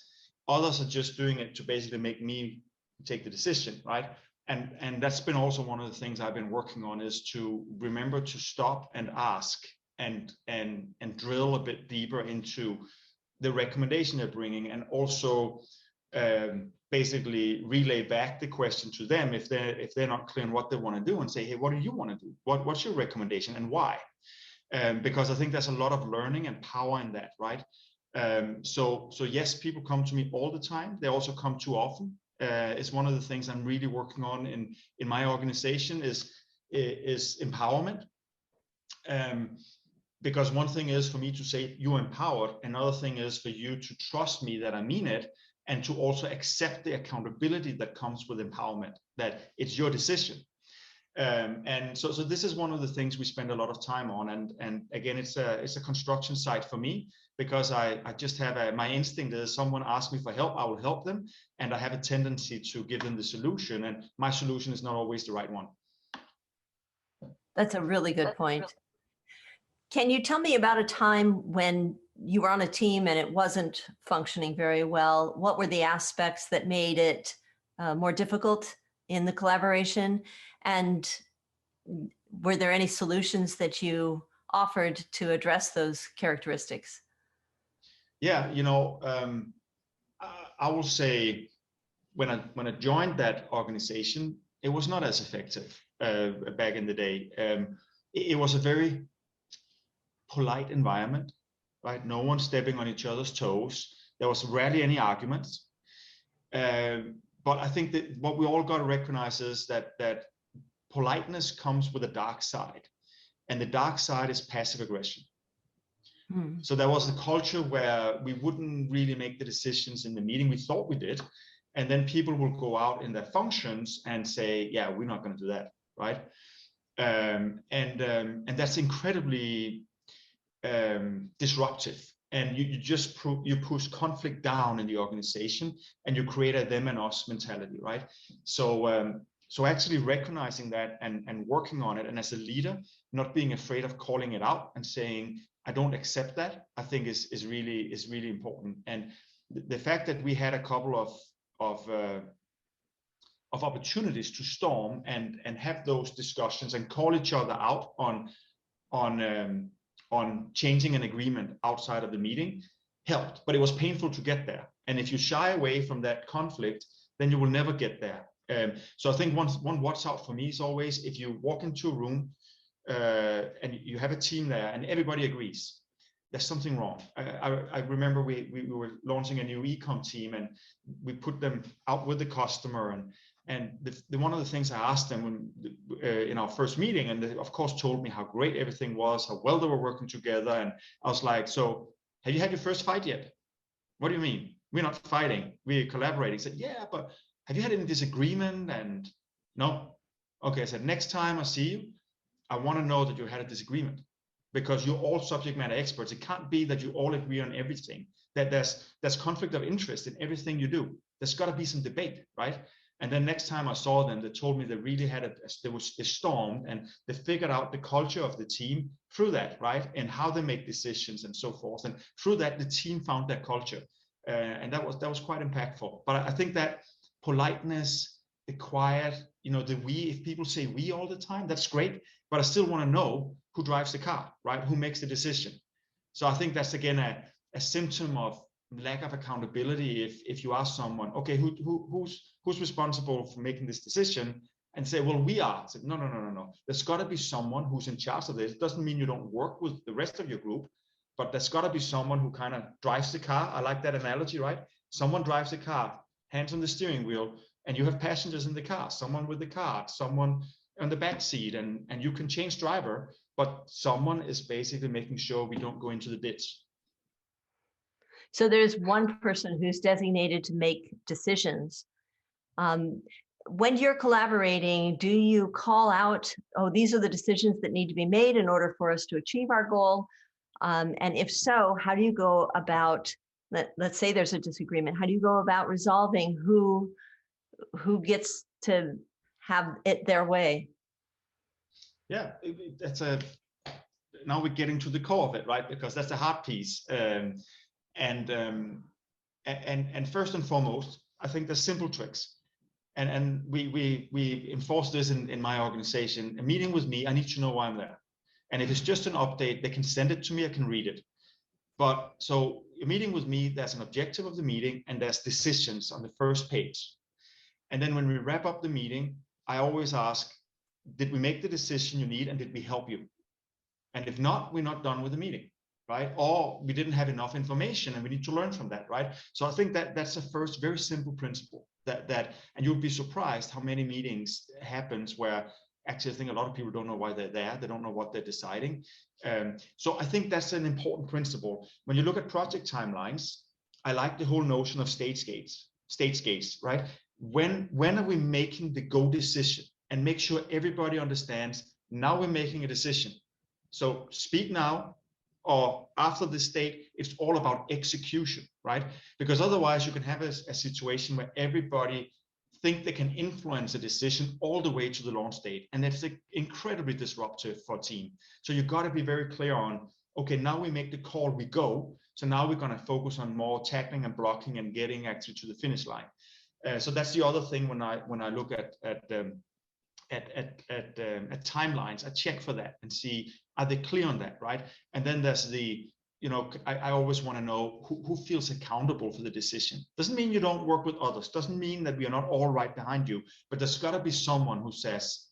Others are just doing it to basically make me take the decision, right? And that's been also one of the things I've been working on, is to remember to stop and ask and drill a bit deeper into the recommendation they're bringing, and also basically relay back the question to them if they're not clear on what they want to do, and say, hey, what do you want to do? What's your recommendation and why? Because I think there's a lot of learning and power in that, right? So yes, people come to me all the time. They also come too often. It's one of the things I'm really working on in my organization is empowerment. Because one thing is for me to say you're empowered, another thing is for you to trust me that I mean it, and to also accept the accountability that comes with empowerment, that it's your decision. And so this is one of the things we spend a lot of time on. And again, it's a construction site for me, because I just have my instinct is someone asks me for help, I will help them. And I have a tendency to give them the solution, and my solution is not always the right one. That's a really good point. Can you tell me about a time when you were on a team and it wasn't functioning very well? What were the aspects that made it more difficult in the collaboration? And were there any solutions that you offered to address those characteristics? Yeah, I will say when I joined that organization, it was not as effective back in the day. It was a very polite environment, right? No one stepping on each other's toes. There was rarely any arguments. But I think that what we all got to recognize is that politeness comes with a dark side, and the dark side is passive aggression. So there was a culture where we wouldn't really make the decisions in the meeting. We thought we did, and then people will go out in their functions and say, "Yeah, we're not going to do that," right? And that's incredibly disruptive, and you push conflict down in the organization, and you create a them and us mentality, right? So actually recognizing that and working on it, and as a leader, not being afraid of calling it out and saying, I don't accept that, I think is really important. And the fact that we had a couple of opportunities to storm and have those discussions and call each other out on changing an agreement outside of the meeting helped, but it was painful to get there. And if you shy away from that conflict, then you will never get there. So I think one watch out for me is always, if you walk into a room and you have a team there and everybody agrees, there's something wrong. I remember we were launching a new e-com team, and we put them out with the customer, and one of the things I asked them in our first meeting, and they of course told me how great everything was, how well they were working together, and I was like, so have you had your first fight yet? What do you mean? We're not fighting, we're collaborating. He said, yeah, but have you had any disagreement? And no. Okay, I said, next time I see you, I want to know that you had a disagreement, because you're all subject matter experts. It can't be that you all agree on everything, that there's conflict of interest in everything you do. There's got to be some debate, right? And then next time I saw them, they told me they really had they stormed, and they figured out the culture of the team through that, right? And how they make decisions and so forth. And through that, the team found their culture. And that was quite impactful. But I think that politeness, the quiet, the we, if people say we all the time, that's great, but I still want to know who drives the car, right? Who makes the decision? So I think that's, again, a symptom of lack of accountability. If you ask someone, okay, who's responsible for making this decision, and say, well, we are. I said, no. There's got to be someone who's in charge of this. It doesn't mean you don't work with the rest of your group, but there's got to be someone who kind of drives the car. I like that analogy, right? Someone drives the car, hands on the steering wheel, and you have passengers in the car, someone with the card, someone on the back seat, and you can change driver, but someone is basically making sure we don't go into the ditch. So there's one person who's designated to make decisions. When you're collaborating, do you call out, oh, these are the decisions that need to be made in order for us to achieve our goal? And if so, how do you go about, let's say there's a disagreement, how do you go about resolving who gets to have it their way? Yeah, now we're getting to the core of it, right? Because that's the hard piece. And first and foremost, I think there's simple tricks. And we enforce this in my organization. A meeting with me, I need to know why I'm there. And if it's just an update, they can send it to me, I can read it. But so a meeting with me, there's an objective of the meeting, and there's decisions on the first page. And then when we wrap up the meeting, I always ask, did we make the decision you need, and did we help you? And if not, we're not done with the meeting, right? Or we didn't have enough information and we need to learn from that, right? So I think that's the first very simple principle that and you'll be surprised how many meetings happens where actually I think a lot of people don't know why they're there. They don't know what they're deciding. So I think that's an important principle. When you look at project timelines, I like the whole notion of stage gates, right? When are we making the go decision, and make sure everybody understands now we're making a decision. So speak now, or after this state, it's all about execution, right? Because otherwise you can have a situation where everybody think they can influence a decision all the way to the launch date. And that's incredibly disruptive for a team. So you got to be very clear on, okay, now we make the call, we go. So now we're going to focus on more tackling and blocking and getting actually to the finish line. So that's the other thing when I look at timelines, I check for that and see, are they clear on that, right? And then there's the, I always want to know who feels accountable for the decision. Doesn't mean you don't work with others. Doesn't mean that we are not all right behind you, but there's got to be someone who says,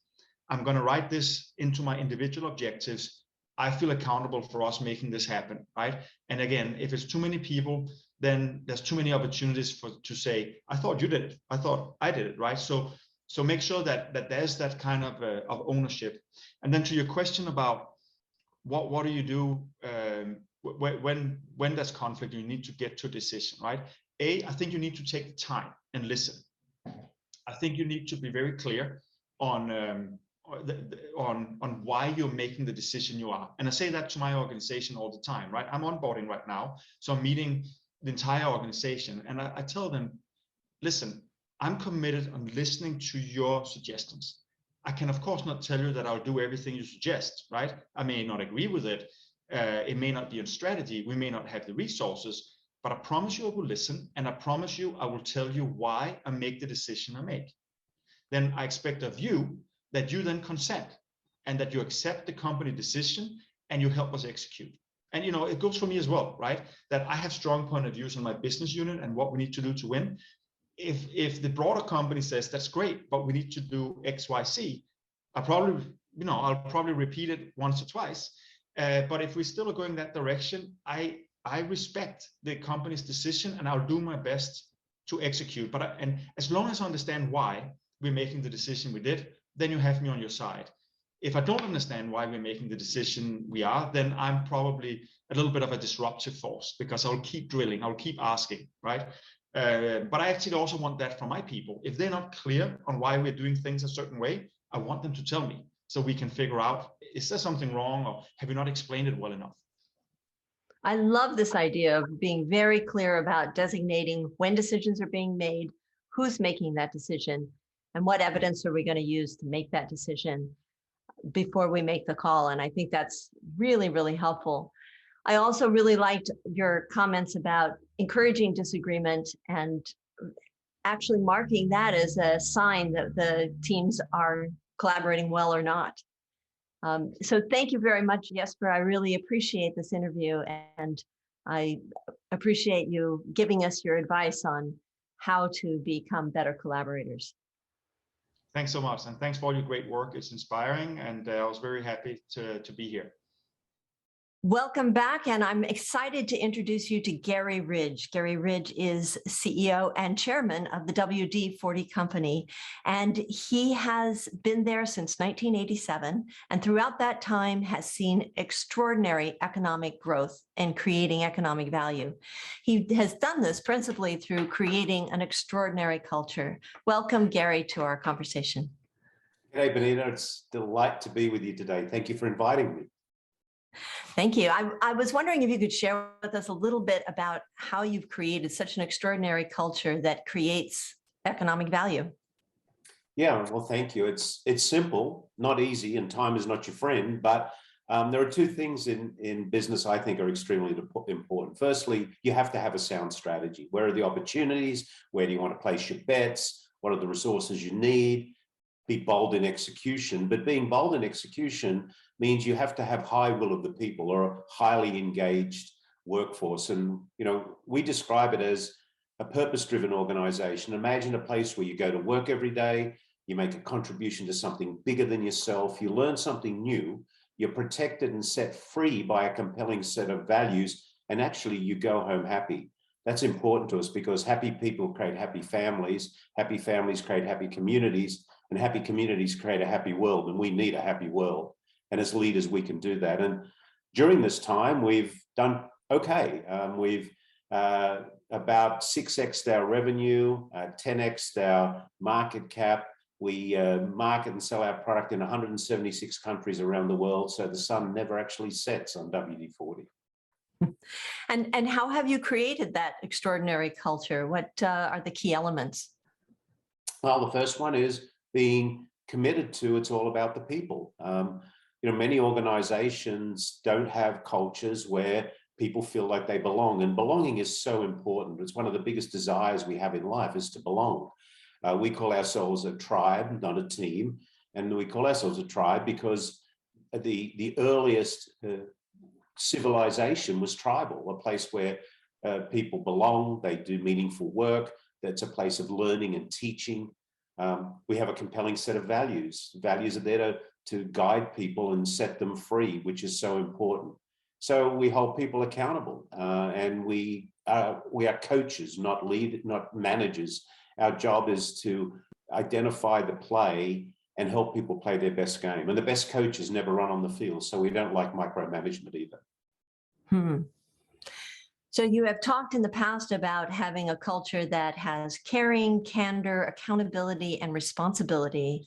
I'm going to write this into my individual objectives. I feel accountable for us making this happen, right? And again, if it's too many people, then there's too many opportunities to say, I thought you did it. I thought I did it, right? So make sure that there's that kind of ownership. And then to your question about what do you do when there's conflict, you need to get to a decision, right? I think you need to take the time and listen. I think you need to be very clear on why you're making the decision you are. And I say that to my organization all the time, right? I'm onboarding right now, so I'm meeting the entire organization, and I tell them, listen, I'm committed on listening to your suggestions. I can, of course, not tell you that I'll do everything you suggest, right? I may not agree with it. It may not be a strategy. We may not have the resources, but I promise you I will listen, and I promise you I will tell you why I make the decision I make. Then I expect of you that you then consent, and that you accept the company decision and you help us execute. And it goes for me as well, right? That I have strong point of views on my business unit and what we need to do to win. if the broader company says that's great, but we need to do X, Y, Z, I'll probably repeat it once or twice. But if we still are going that direction, I respect the company's decision, and I'll do my best to execute. And as long as I understand why we're making the decision we did, then you have me on your side. If I don't understand why we're making the decision we are, then I'm probably a little bit of a disruptive force, because I'll keep drilling, I'll keep asking, right? But I actually also want that from my people. If they're not clear on why we're doing things a certain way, I want them to tell me, so we can figure out, is there something wrong, or have you not explained it well enough? I love this idea of being very clear about designating when decisions are being made, who's making that decision, and what evidence are we going to use to make that decision before we make the call. And I think that's really, really helpful. I also really liked your comments about encouraging disagreement and actually marking that as a sign that the teams are collaborating well or not. So thank you very much, Jesper. I really appreciate this interview, and I appreciate you giving us your advice on how to become better collaborators. Thanks so much, and thanks for all your great work. It's inspiring, and I was very happy to be here. Welcome back, and I'm excited to introduce you to Gary Ridge. Gary Ridge is CEO and chairman of the WD-40 Company, and he has been there since 1987, and throughout that time has seen extraordinary economic growth and creating economic value. He has done this principally through creating an extraordinary culture. Welcome, Gary, to our conversation. Hey, Bonita, it's a delight to be with you today. Thank you for inviting me. Thank you. I was wondering if you could share with us a little bit about how you've created such an extraordinary culture that creates economic value. Yeah, well, thank you. It's simple, not easy, and time is not your friend. But there are two things in business I think are extremely important. Firstly, you have to have a sound strategy. Where are the opportunities? Where do you want to place your bets? What are the resources you need? Be bold in execution. But being bold in execution means you have to have high will of the people, or a highly engaged workforce. And, we describe it as a purpose-driven organization. Imagine a place where you go to work every day, you make a contribution to something bigger than yourself, you learn something new, you're protected and set free by a compelling set of values, and actually you go home happy. That's important to us, because happy people create happy families create happy communities, and happy communities create a happy world, and we need a happy world. And as leaders, we can do that. And during this time, we've done okay. We've about 6x'd our revenue, 10x'd our market cap. We market and sell our product in 176 countries around the world, so the sun never actually sets on WD-40. And how have you created that extraordinary culture? What are the key elements? Well, the first one is being committed to, it's all about the people. Many organizations don't have cultures where people feel like they belong, and belonging is so important. It's one of the biggest desires we have in life, is to belong. We call ourselves a tribe, not a team. And we call ourselves a tribe because the earliest civilization was tribal, a place where people belong, they do meaningful work. That's a place of learning and teaching. We have a compelling set of values. Values are there to guide people and set them free, which is so important. So we hold people accountable, and we are coaches, not managers. Our job is to identify the play and help people play their best game. And the best coaches never run on the field, so we don't like micromanagement either. So you have talked in the past about having a culture that has caring, candor, accountability, and responsibility.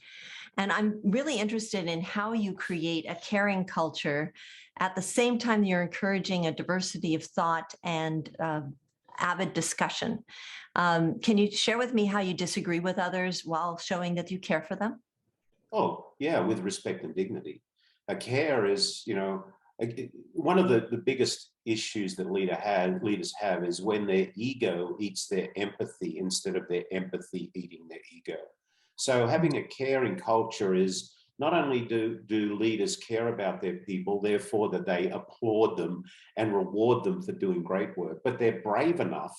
And I'm really interested in how you create a caring culture at the same time you're encouraging a diversity of thought and avid discussion. Can you share with me how you disagree with others while showing that you care for them? Oh, yeah, with respect and dignity. Care is, one of the biggest issues that leaders have is when their ego eats their empathy instead of their empathy eating their ego. So having a caring culture is not only do leaders care about their people, therefore that they applaud them and reward them for doing great work, but they're brave enough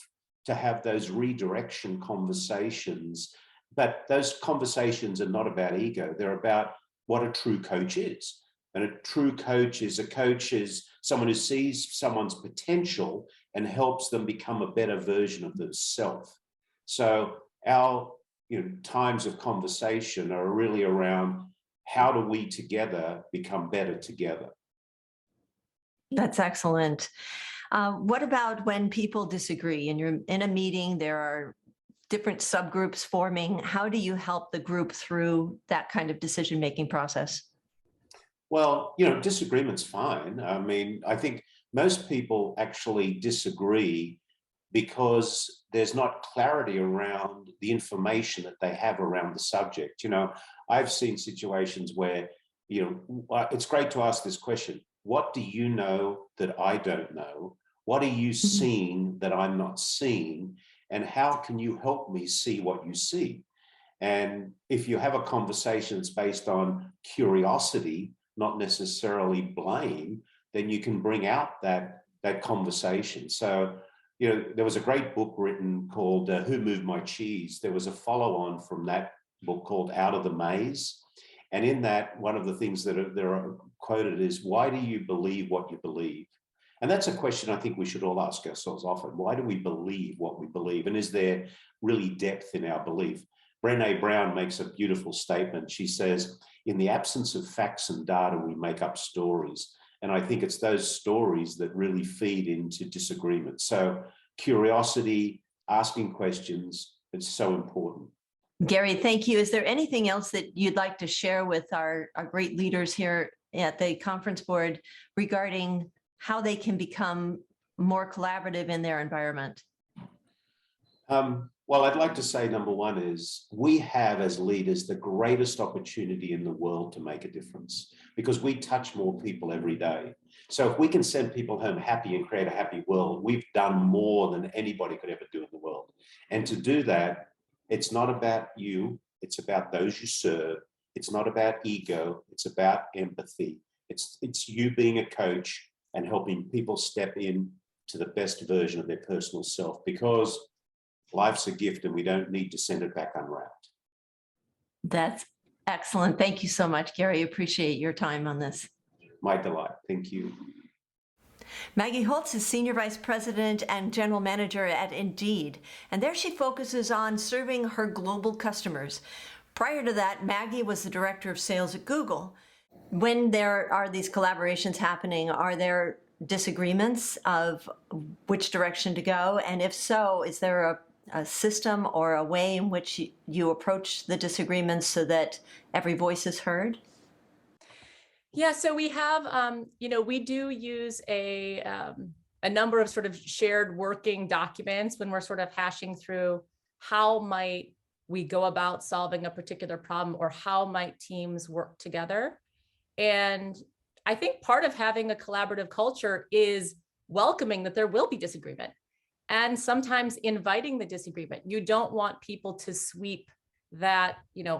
to have those redirection conversations. But those conversations are not about ego. They're about what a true coach is. And a true coach is someone who sees someone's potential and helps them become a better version of themselves. So our times of conversation are really around how do we together become better together. That's excellent. What about when people disagree and you're in a meeting, there are different subgroups forming? How do you help the group through that kind of decision-making process? Well, disagreement's fine. I mean, I think most people actually disagree because there's not clarity around the information that they have around the subject. I've seen situations where, it's great to ask this question. What do you know that I don't know? What are you seeing that I'm not seeing? And how can you help me see what you see? And if you have a conversation that's based on curiosity, not necessarily blame, then you can bring out that conversation. So, there was a great book written called Who Moved My Cheese? There was a follow-on from that book called Out of the Maze. And in that, one of the things that are quoted is, why do you believe what you believe? And that's a question I think we should all ask ourselves often. Why do we believe what we believe? And is there really depth in our belief? Brené Brown makes a beautiful statement. She says, in the absence of facts and data, we make up stories. And I think it's those stories that really feed into disagreement. So curiosity, asking questions, it's so important. Gary, thank you. Is there anything else that you'd like to share with our great leaders here at the conference board regarding how they can become more collaborative in their environment? Well, I'd like to say, number one is we have as leaders the greatest opportunity in the world to make a difference because we touch more people every day. So if we can send people home happy and create a happy world, we've done more than anybody could ever do in the world. And to do that, it's not about you, it's about those you serve. It's not about ego, it's about empathy. It's you being a coach and helping people step in to the best version of their personal self, because life's a gift and we don't need to send it back unwrapped. That's excellent. Thank you so much, Gary. Appreciate your time on this. My delight. Thank you. Maggieholtz is Senior Vice President and General Manager at Indeed, and there she focuses on serving her global customers. Prior to that, Maggie was the Director of Sales at Google. When there are these collaborations happening, are there disagreements of which direction to go? And if so, is there a system or a way in which you approach the disagreements so that every voice is heard? Yeah, so we have, we do use a number of sort of shared working documents when we're sort of hashing through how might we go about solving a particular problem, or how might teams work together. And I think part of having a collaborative culture is welcoming that there will be disagreement, and sometimes inviting the disagreement. You don't want people to sweep that,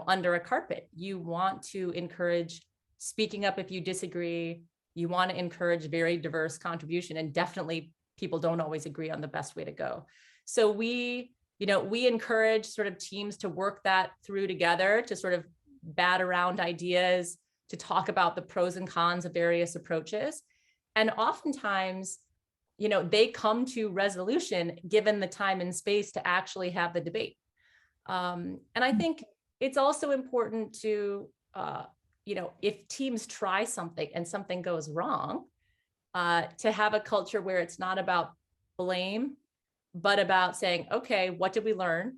under a carpet. You want to encourage speaking up if you disagree. You want to encourage very diverse contribution, and definitely people don't always agree on the best way to go. So we encourage sort of teams to work that through together, to sort of bat around ideas, to talk about the pros and cons of various approaches. And oftentimes, they come to resolution given the time and space to actually have the debate. And I think it's also important to, if teams try something and something goes wrong, to have a culture where it's not about blame, but about saying, okay, what did we learn?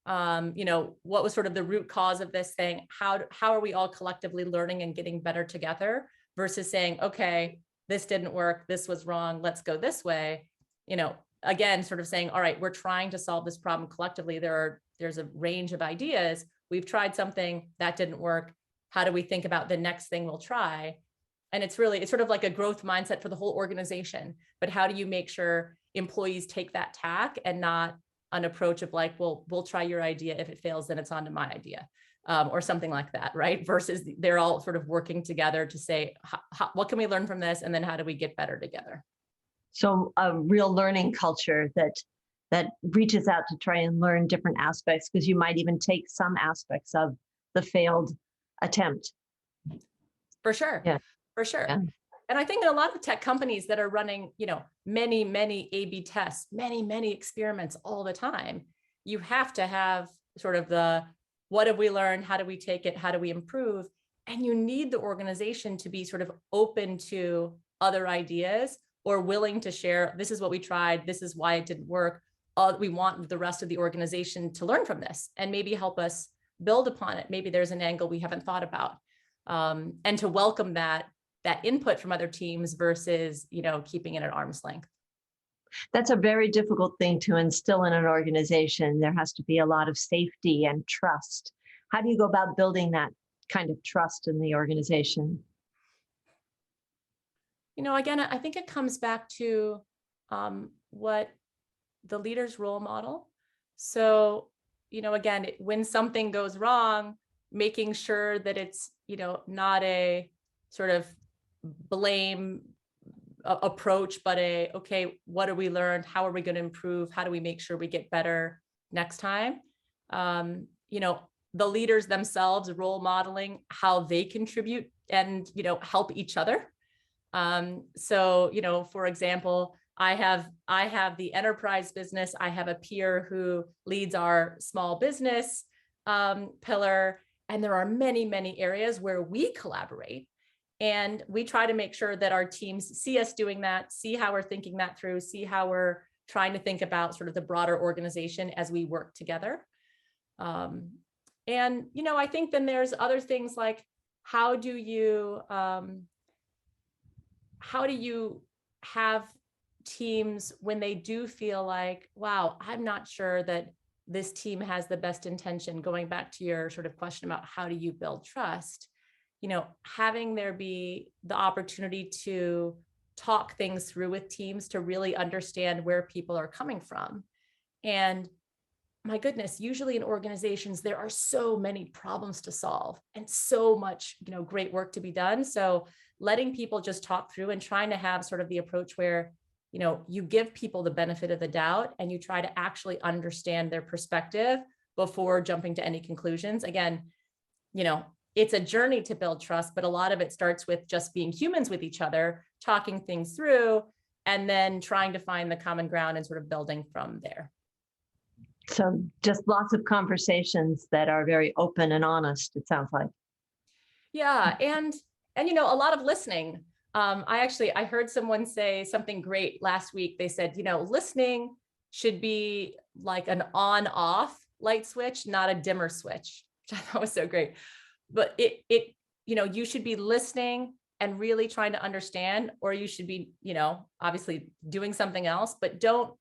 What was sort of the root cause of this thing? How are we all collectively learning and getting better together, versus saying, okay, this didn't work, this was wrong, let's go this way. Again, sort of saying, all right, we're trying to solve this problem collectively. There's a range of ideas. We've tried something that didn't work. How do we think about the next thing we'll try? And it's sort of like a growth mindset for the whole organization. But how do you make sure employees take that tack and not an approach of like, well, we'll try your idea. If it fails, then it's on to my idea, or something like that, right? Versus they're all sort of working together to say, what can we learn from this? And then how do we get better together? So a real learning culture that that reaches out to try and learn different aspects, because you might even take some aspects of the failed attempt. For sure. Yeah. For sure. Yeah. And I think in a lot of tech companies that are running, many A/B tests, many experiments all the time, you have to have sort of the, what have we learned? How do we take it? How do we improve? And you need the organization to be sort of open to other ideas or willing to share, this is what we tried, this is why it didn't work. We want the rest of the organization to learn from this and maybe help us build upon it. Maybe there's an angle we haven't thought about. And to welcome that input from other teams versus, keeping it at arm's length. That's a very difficult thing to instill in an organization. There has to be a lot of safety and trust. How do you go about building that kind of trust in the organization? Again, I think it comes back to what the leader's role model. So, again, when something goes wrong, making sure that it's, not a sort of blame approach, but okay, what have we learned? How are we going to improve? How do we make sure we get better next time? The leaders themselves role modeling how they contribute and, help each other. So, for example, I have the enterprise business. I have a peer who leads our small business pillar. And there are many areas where we collaborate. And we try to make sure that our teams see us doing that, see how we're thinking that through, see how we're trying to think about sort of the broader organization as we work together. And, I think then there's other things like, how do you have teams when they do feel like, wow, I'm not sure that this team has the best intention, going back to your sort of question about how do you build trust, having there be the opportunity to talk things through with teams to really understand where people are coming from. And my goodness, usually in organizations, there are so many problems to solve and so much, great work to be done. So letting people just talk through and trying to have sort of the approach where, you give people the benefit of the doubt and you try to actually understand their perspective before jumping to any conclusions. Again, it's a journey to build trust, but a lot of it starts with just being humans with each other, talking things through, and then trying to find the common ground and sort of building from there. So just lots of conversations that are very open and honest, it sounds like. Yeah. And a lot of listening. I heard someone say something great last week. They said, listening should be like an on-off light switch, not a dimmer switch, which I thought was so great. But you should be listening and really trying to understand, or you should be, obviously doing something else, but don't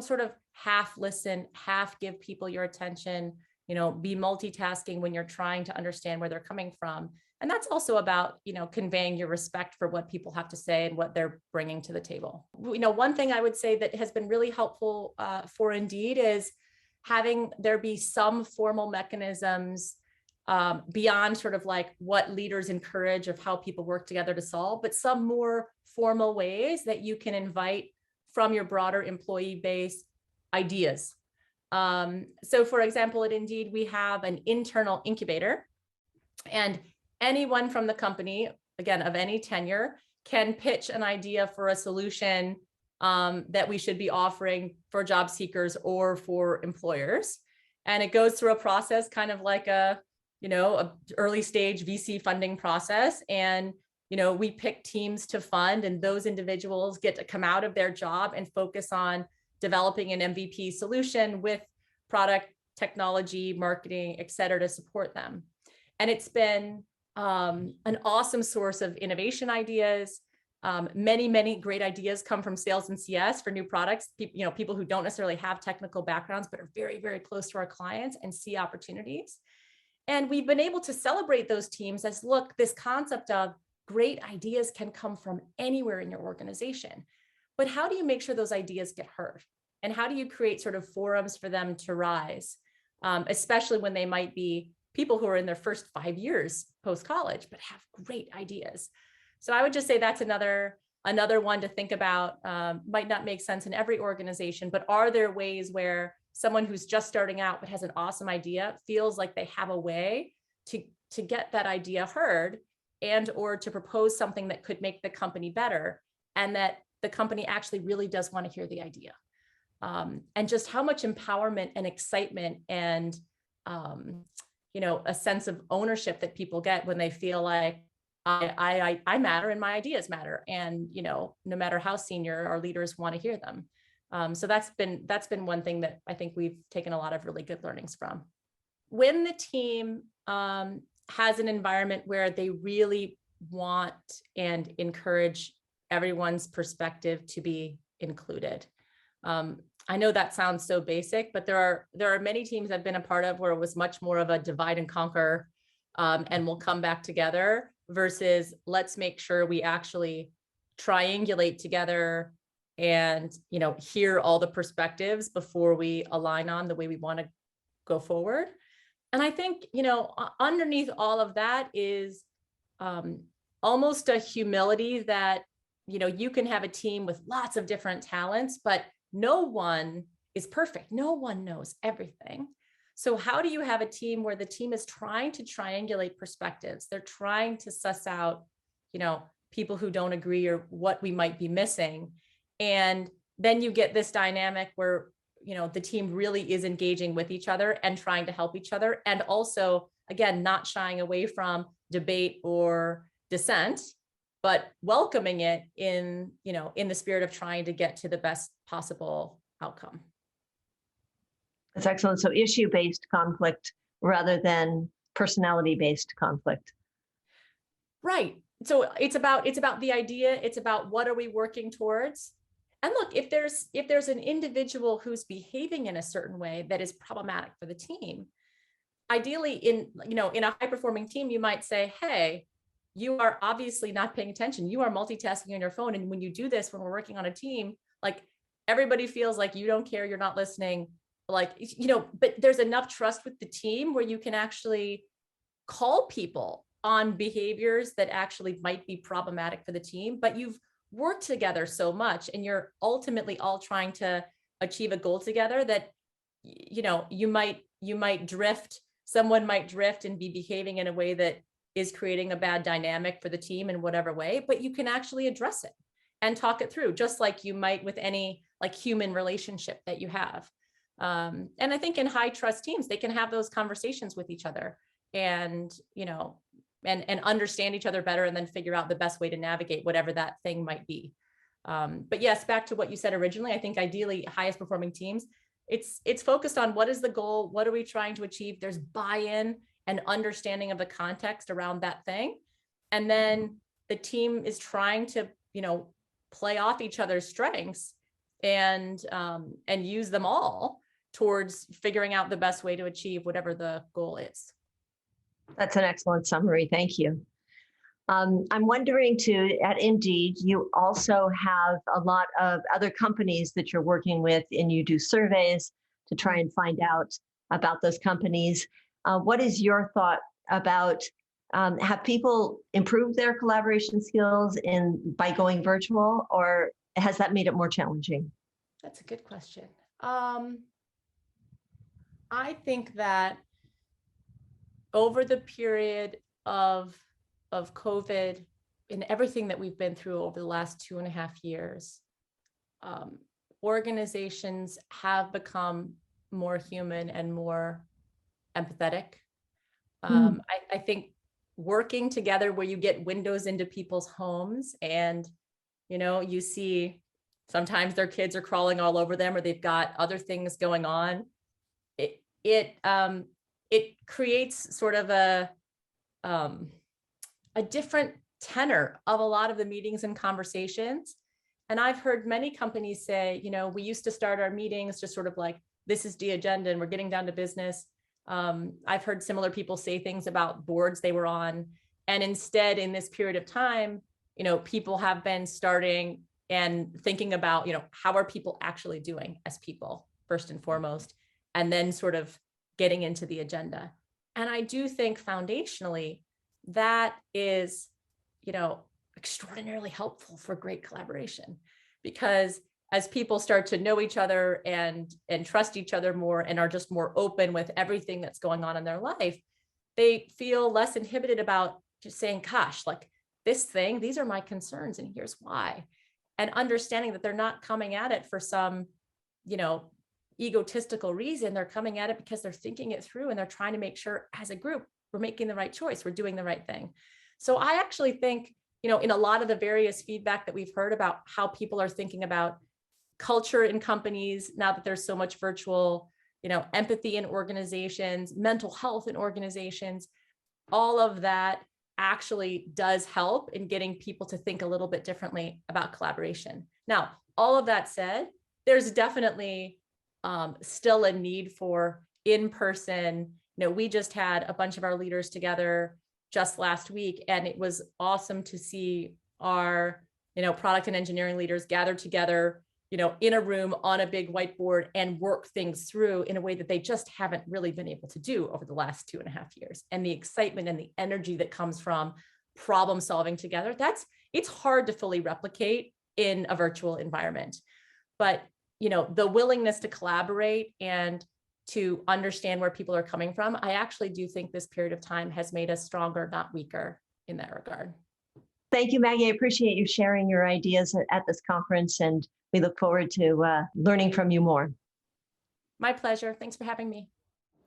sort of half listen, half give people your attention, be multitasking when you're trying to understand where they're coming from. And that's also about, conveying your respect for what people have to say and what they're bringing to the table. One thing I would say that has been really helpful for Indeed is having there be some formal mechanisms beyond sort of like what leaders encourage of how people work together to solve, but some more formal ways that you can invite from your broader employee base ideas. So for example, at Indeed, we have an internal incubator, and anyone from the company, again, of any tenure, can pitch an idea for a solution that we should be offering for job seekers or for employers. And it goes through a process kind of like a early stage VC funding process. And, we pick teams to fund, and those individuals get to come out of their job and focus on developing an MVP solution with product, technology, marketing, et cetera, to support them. And it's been an awesome source of innovation ideas. Many great ideas come from sales and CS for new products. People who don't necessarily have technical backgrounds, but are very, very close to our clients and see opportunities. And we've been able to celebrate those teams as, look, this concept of great ideas can come from anywhere in your organization. But how do you make sure those ideas get heard? And how do you create sort of forums for them to rise, especially when they might be people who are in their first 5 years post-college, but have great ideas? So I would just say that's another Another one to think about, might not make sense in every organization, but are there ways where someone who's just starting out but has an awesome idea feels like they have a way to get that idea heard and or to propose something that could make the company better, and that the company actually really does want to hear the idea. And just how much empowerment and excitement and a sense of ownership that people get when they feel like I matter and my ideas matter, and no matter how senior our leaders want to hear them. So that's been one thing that I think we've taken a lot of really good learnings from. When the team has an environment where they really want and encourage everyone's perspective to be included. I know that sounds so basic, but there are many teams I've been a part of where it was much more of a divide and conquer, and we'll come back together, versus let's make sure we actually triangulate together and hear all the perspectives before we align on the way we want to go forward. And I think underneath all of that is almost a humility that you can have a team with lots of different talents, but no one is perfect. No one knows everything. So how do you have a team where the team is trying to triangulate perspectives? They're trying to suss out, people who don't agree or what we might be missing. And then you get this dynamic where, the team really is engaging with each other and trying to help each other. And also, again, not shying away from debate or dissent, but welcoming it in the spirit of trying to get to the best possible outcome. That's excellent. So issue-based conflict rather than personality-based conflict. Right. So it's about the idea. It's about what are we working towards? And look, if there's an individual who's behaving in a certain way that is problematic for the team, ideally in a high-performing team, you might say, hey, you are obviously not paying attention. You are multitasking on your phone. And when you do this, when we're working on a team, like everybody feels like you don't care, you're not listening, but there's enough trust with the team where you can actually call people on behaviors that actually might be problematic for the team, but you've worked together so much and you're ultimately all trying to achieve a goal together that, you might drift, someone might drift and be behaving in a way that is creating a bad dynamic for the team in whatever way, but you can actually address it and talk it through, just like you might with any human relationship that you have. And I think in high trust teams, they can have those conversations with each other and, and understand each other better and then figure out the best way to navigate whatever that thing might be. But yes, back to what you said originally, I think ideally highest performing teams, it's focused on what is the goal? What are we trying to achieve? There's buy-in and understanding of the context around that thing. And then the team is trying to, play off each other's strengths and use them all towards figuring out the best way to achieve whatever the goal is. That's an excellent summary. Thank you. I'm wondering too, at Indeed, you also have a lot of other companies that you're working with, and you do surveys to try and find out about those companies. What is your thought about, have people improved their collaboration skills by going virtual, or has that made it more challenging? That's a good question. I think that over the period of COVID and everything that we've been through over the last 2.5 years, organizations have become more human and more empathetic. I think working together where you get windows into people's homes and, you see sometimes their kids are crawling all over them or they've got other things going on. It creates sort of a different tenor of a lot of the meetings and conversations. And I've heard many companies say, we used to start our meetings just sort of like, this is the agenda and we're getting down to business. I've heard similar people say things about boards they were on. And instead, in this period of time, people have been starting and thinking about, how are people actually doing as people, first and foremost, and then sort of getting into the agenda. And I do think foundationally, that is, extraordinarily helpful for great collaboration, because as people start to know each other and trust each other more and are just more open with everything that's going on in their life, they feel less inhibited about just saying, gosh, like this thing, these are my concerns and here's why. And understanding that they're not coming at it for some, egotistical reason. They're coming at it because they're thinking it through and they're trying to make sure as a group, we're making the right choice. We're doing the right thing. So I actually think, in a lot of the various feedback that we've heard about how people are thinking about culture in companies, now that there's so much virtual, empathy in organizations, mental health in organizations, all of that actually does help in getting people to think a little bit differently about collaboration. Now, all of that said, there's definitely still a need for in-person. We just had a bunch of our leaders together just last week, and it was awesome to see our, product and engineering leaders gather together, in a room on a big whiteboard and work things through in a way that they just haven't really been able to do over the last 2.5 years. And the excitement and the energy that comes from problem solving together, it's hard to fully replicate in a virtual environment. But, the willingness to collaborate and to understand where people are coming from, I actually do think this period of time has made us stronger, not weaker in that regard. Thank you, Maggie. I appreciate you sharing your ideas at this conference, and we look forward to learning from you more. My pleasure. Thanks for having me.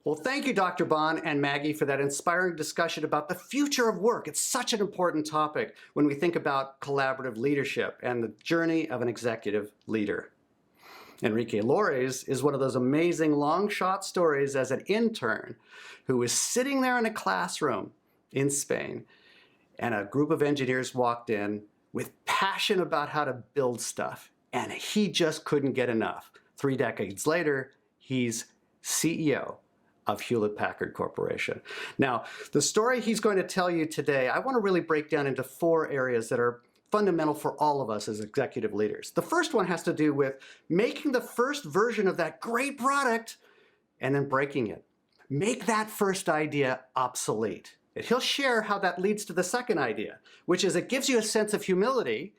Well, thank you, Dr. Bond and Maggie, for that inspiring discussion about the future of work. It's such an important topic when we think about collaborative leadership and the journey of an executive leader. Enrique Lores is one of those amazing long shot stories as an intern who was sitting there in a classroom in Spain, and a group of engineers walked in with passion about how to build stuff, and he just couldn't get enough. 3 decades later, he's CEO of Hewlett-Packard Corporation. Now, the story he's going to tell you today, I want to really break down into 4 areas that are fundamental for all of us as executive leaders. The first one has to do with making the first version of that great product and then breaking it. Make that first idea obsolete. And he'll share how that leads to the second idea, which is it gives you a sense of humility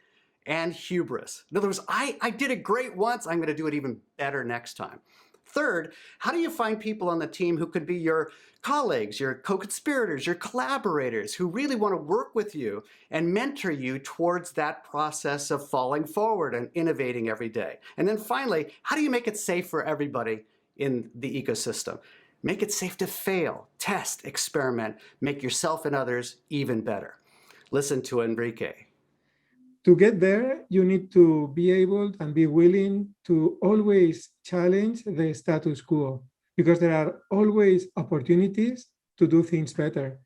and hubris. In other words, I did it great once, I'm going to do it even better next time. Third, how do you find people on the team who could be your colleagues, your co-conspirators, your collaborators, who really want to work with you and mentor you towards that process of falling forward and innovating every day? And then finally, how do you make it safe for everybody in the ecosystem? Make it safe to fail, test, experiment, make yourself and others even better. Listen to Enrique. To get there, you need to be able and be willing to always challenge the status quo, because there are always opportunities to do things better.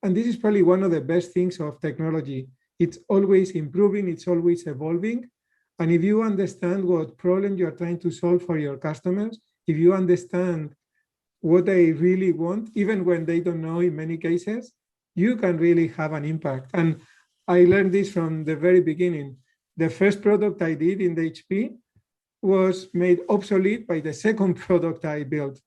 And this is probably one of the best things of technology. It's always improving, it's always evolving. And if you understand what problem you're trying to solve for your customers, if you understand what they really want, even when they don't know in many cases, you can really have an impact. And I learned this from the very beginning. The first product I did in the HP was made obsolete by the second product I built.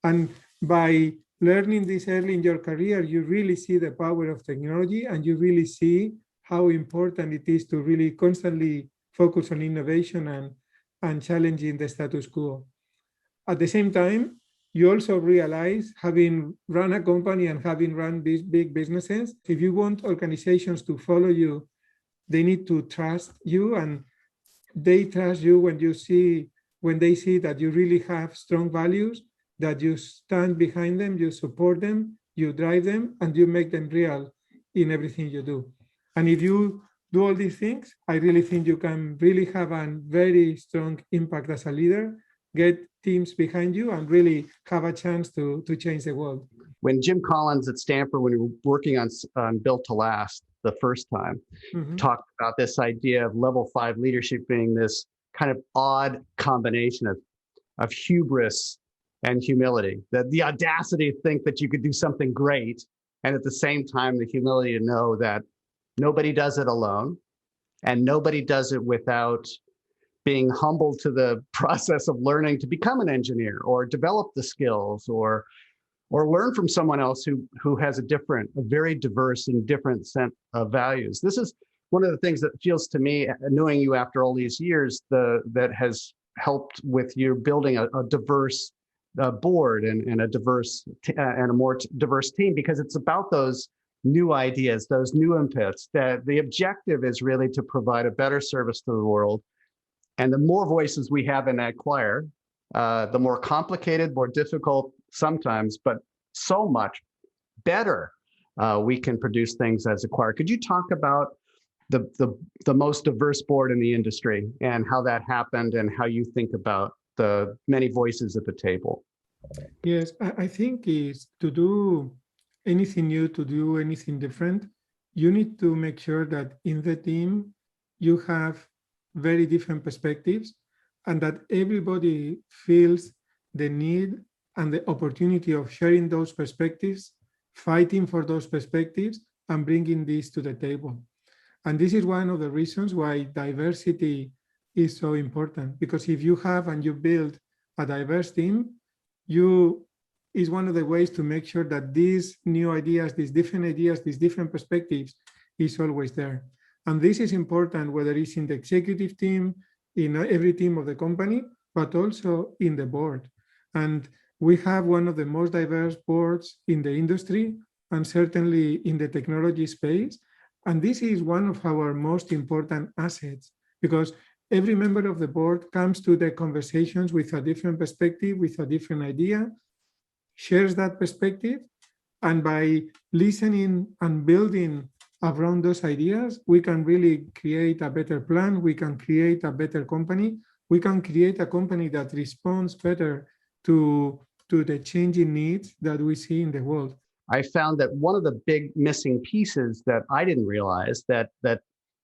And by learning this early in your career, you really see the power of technology, and you really see how important it is to really constantly focus on innovation and challenging the status quo. At the same time, you also realize, having run a company and having run these big businesses, if you want organizations to follow you, they need to trust you, and they trust you when they see that you really have strong values, that you stand behind them, you support them, you drive them, and you make them real in everything you do. And if you do all these things, I really think you can really have a very strong impact as a leader, get teams behind you, and really have a chance to change the world. When Jim Collins at Stanford, when we were working on Built to Last the first time, talked about this idea of level 5 leadership being this kind of odd combination of hubris and humility, the audacity to think that you could do something great, and at the same time, the humility to know that nobody does it alone, and nobody does it without being humble to the process of learning to become an engineer or develop the skills or learn from someone else who has a very diverse and different set of values. This is one of the things that feels to me, knowing you after all these years, that has helped with you building a diverse board and a diverse and a more diverse team, because it's about those new ideas, those new inputs, that the objective is really to provide a better service to the world. And the more voices we have in that choir, the more complicated, more difficult sometimes, but so much better we can produce things as a choir. Could you talk about the most diverse board in the industry and how that happened and how you think about the many voices at the table? Yes, I think is to do anything new, to do anything different, you need to make sure that in the team you have very different perspectives and that everybody feels the need and the opportunity of sharing those perspectives, fighting for those perspectives, and bringing this to the table. And this is one of the reasons why diversity is so important, because if you have and you build a diverse team, is one of the ways to make sure that these new ideas, these different perspectives is always there. And this is important, whether it's in the executive team, in every team of the company, but also in the board. And we have one of the most diverse boards in the industry, and certainly in the technology space. And this is one of our most important assets, because every member of the board comes to the conversations with a different perspective, with a different idea, shares that perspective, and by listening and building around those ideas, we can really create a better plan, we can create a better company, we can create a company that responds better to the changing needs that we see in the world. I found that one of the big missing pieces that I didn't realize that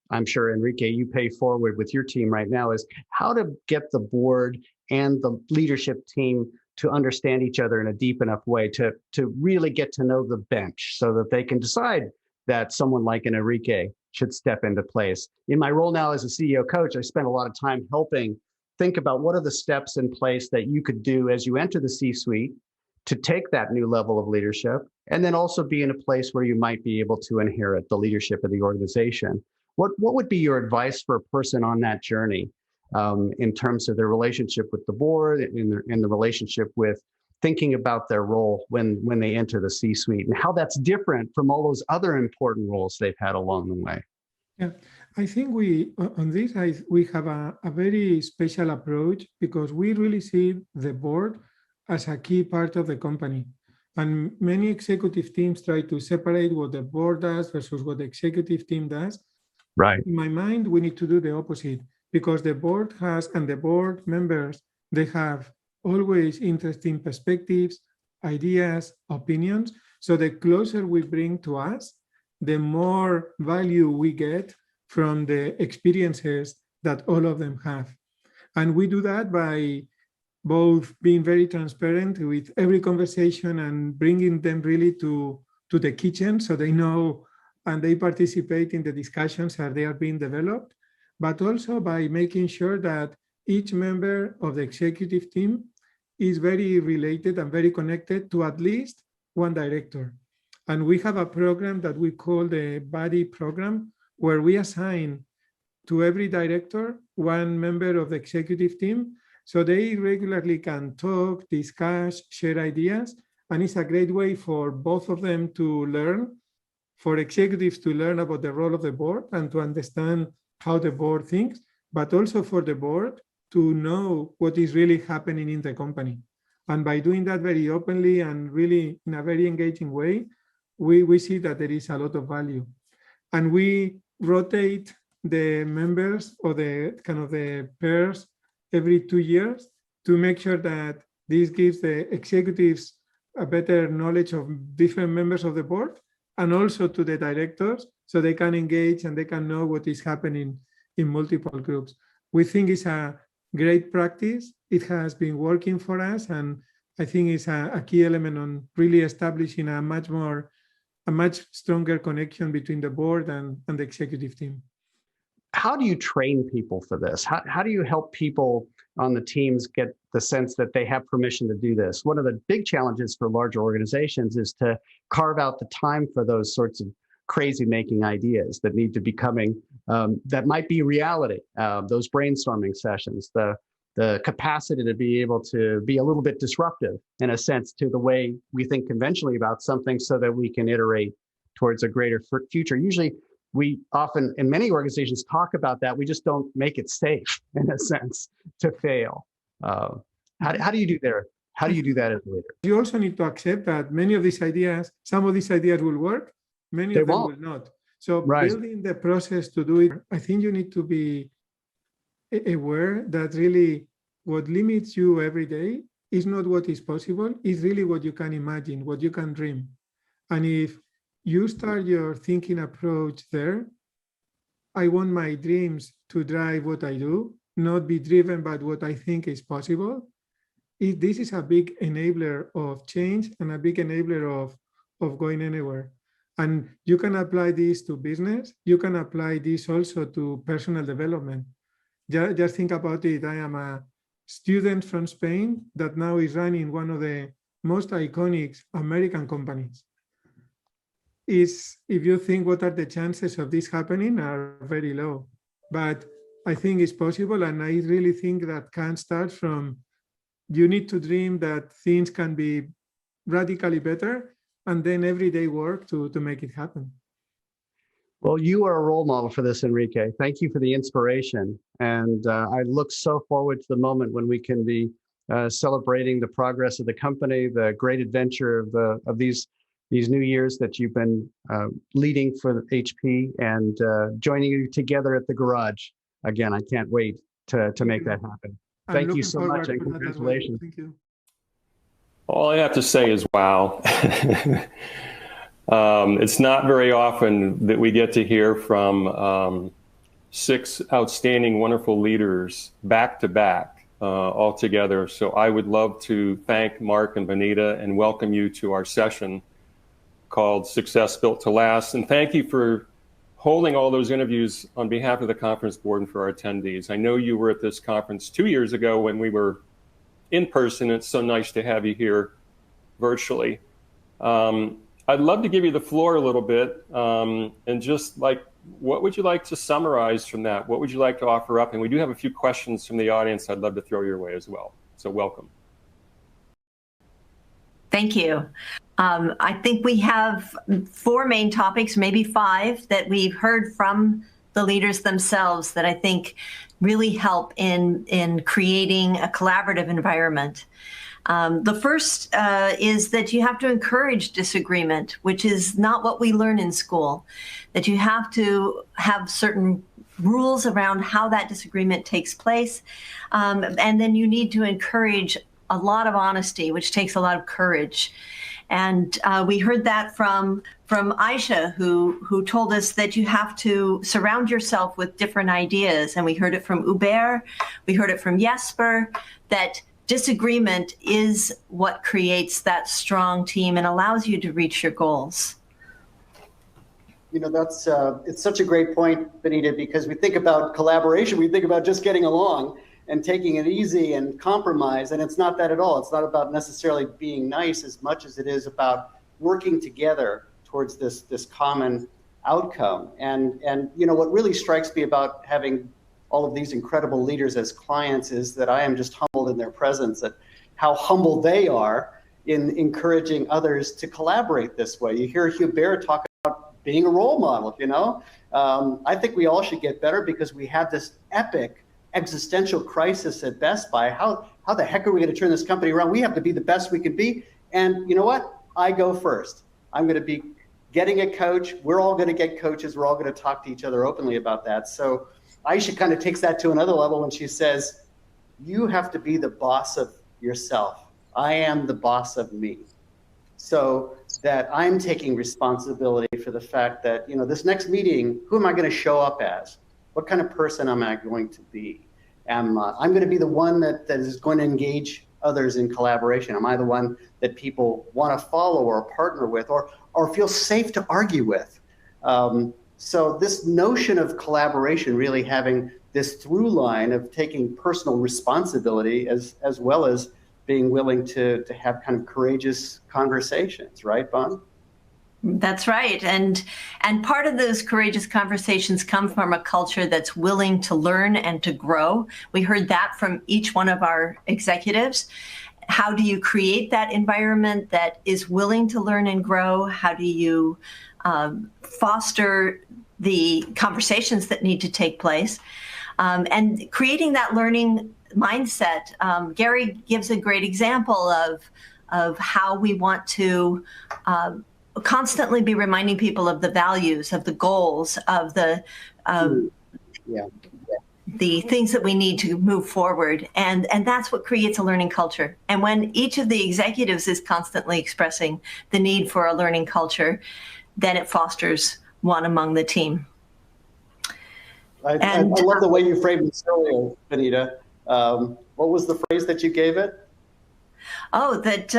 I'm sure, Enrique, you pay forward with your team right now is how to get the board and the leadership team to understand each other in a deep enough way to really get to know the bench so that they can decide that someone like an Enrique should step into place. In my role now as a CEO coach, I spend a lot of time helping think about what are the steps in place that you could do as you enter the C-suite to take that new level of leadership, and then also be in a place where you might be able to inherit the leadership of the organization. What would be your advice for a person on that journey in terms of their relationship with the board, in the relationship with thinking about their role when they enter the C-suite, and how that's different from all those other important roles they've had along the way? Yeah, I think we have a very special approach, because we really see the board as a key part of the company. And many executive teams try to separate what the board does versus what the executive team does. Right. In my mind, we need to do the opposite, because the board and the board members, they have always interesting perspectives, ideas, opinions. So the closer we bring to us, the more value we get from the experiences that all of them have. And we do that by both being very transparent with every conversation and bringing them really to the kitchen so they know and they participate in the discussions as they are being developed, but also by making sure that each member of the executive team is very related and very connected to at least one director. And we have a program that we call the Buddy Program, where we assign to every director one member of the executive team, so they regularly can talk, discuss, share ideas, and it's a great way for both of them to learn, for executives to learn about the role of the board and to understand how the board thinks, but also for the board to know what is really happening in the company. And by doing that very openly and really in a very engaging way, we see that there is a lot of value. And we rotate the members or the pairs every 2 years to make sure that this gives the executives a better knowledge of different members of the board, and also to the directors, so they can engage and they can know what is happening in multiple groups. We think it's a great practice. It has been working for us, and I think it's a key element on really establishing a much stronger connection between the board and the executive team. How do you train people for this? How do you help people on the teams get the sense that they have permission to do this? One of the big challenges for larger organizations is to carve out the time for those sorts of crazy making ideas that need to be coming, that might be reality. Those brainstorming sessions, the capacity to be able to be a little bit disruptive in a sense to the way we think conventionally about something so that we can iterate towards a greater future. Usually we often, in many organizations, talk about that. We just don't make it safe in a sense to fail. How do you do there? How do you do that as a leader? You also need to accept that many of these ideas, some of these ideas will work, many of them will not. So building the process to do it, I think you need to be aware that really what limits you every day is not what is possible, it's really what you can imagine, what you can dream. And if you start your thinking approach there, I want my dreams to drive what I do, not be driven by what I think is possible. This is a big enabler of change and a big enabler of going anywhere. And you can apply this to business. You can apply this also to personal development. Just think about it. I am a student from Spain that now is running one of the most iconic American companies. If you think what are the chances of this happening are very low. But I think it's possible. And I really think that can start from, you need to dream that things can be radically better, and then everyday work to make it happen. Well, you are a role model for this, Enrique. Thank you for the inspiration. And I look so forward to the moment when we can be celebrating the progress of the company, the great adventure of these new years that you've been leading for HP, and joining you together at the garage. Again, I can't wait to make that happen. Thank you so much, and congratulations. Thank you. All I have to say is wow. It's not very often that we get to hear from 6 outstanding, wonderful leaders back to back all together. So I would love to thank Mark and Bonita and welcome you to our session called Success Built to Last. And thank you for holding all those interviews on behalf of the conference board and for our attendees. I know you were at this conference 2 years ago when we were in person. It's so nice to have you here virtually. I'd love to give you the floor a little bit, and just like, what would you like to summarize from that? What would you like to offer up? And we do have a few questions from the audience I'd love to throw your way as well. So welcome. Thank you. I think we have 4 main topics, maybe 5, that we've heard from the leaders themselves that I think really help in creating a collaborative environment. The first is that you have to encourage disagreement, which is not what we learn in school, that you have to have certain rules around how that disagreement takes place. And then you need to encourage a lot of honesty, which takes a lot of courage. And we heard that from Aisha, who told us that you have to surround yourself with different ideas. And we heard it from Hubert, we heard it from Jesper, that disagreement is what creates that strong team and allows you to reach your goals. You know, that's it's such a great point, Bonita, because we think about collaboration, we think about just getting along and taking it easy and compromise, and it's not that at all. It's not about necessarily being nice as much as it is about working together towards this common outcome. And you know, what really strikes me about having all of these incredible leaders as clients is that I am just humbled in their presence at how humble they are in encouraging others to collaborate this way. You hear Hubert talk about being a role model, you know? I think we all should get better because we have this epic existential crisis at Best Buy. How the heck are we going to turn this company around? We have to be the best we can be. And you know what? I go first. I'm going to be getting a coach. We're all going to get coaches. We're all going to talk to each other openly about that. So Aisha kind of takes that to another level when she says, you have to be the boss of yourself. I am the boss of me. So that I'm taking responsibility for the fact that, you know, this next meeting, who am I going to show up as? What kind of person am I going to be? I'm going to be the one that is going to engage others in collaboration. Am I the one that people want to follow or partner with or feel safe to argue with? So this notion of collaboration really having this through line of taking personal responsibility as well as being willing to have kind of courageous conversations, right, Bon? That's right. And part of those courageous conversations come from a culture that's willing to learn and to grow. We heard that from each one of our executives. How do you create that environment that is willing to learn and grow? How do you foster the conversations that need to take place? And creating that learning mindset. Gary gives a great example of how we want to constantly be reminding people of the values, of the goals, of the things that we need to move forward. And that's what creates a learning culture. And when each of the executives is constantly expressing the need for a learning culture, then it fosters one among the team. I love the way you framed this earlier, Bonita. What was the phrase that you gave it? Oh, that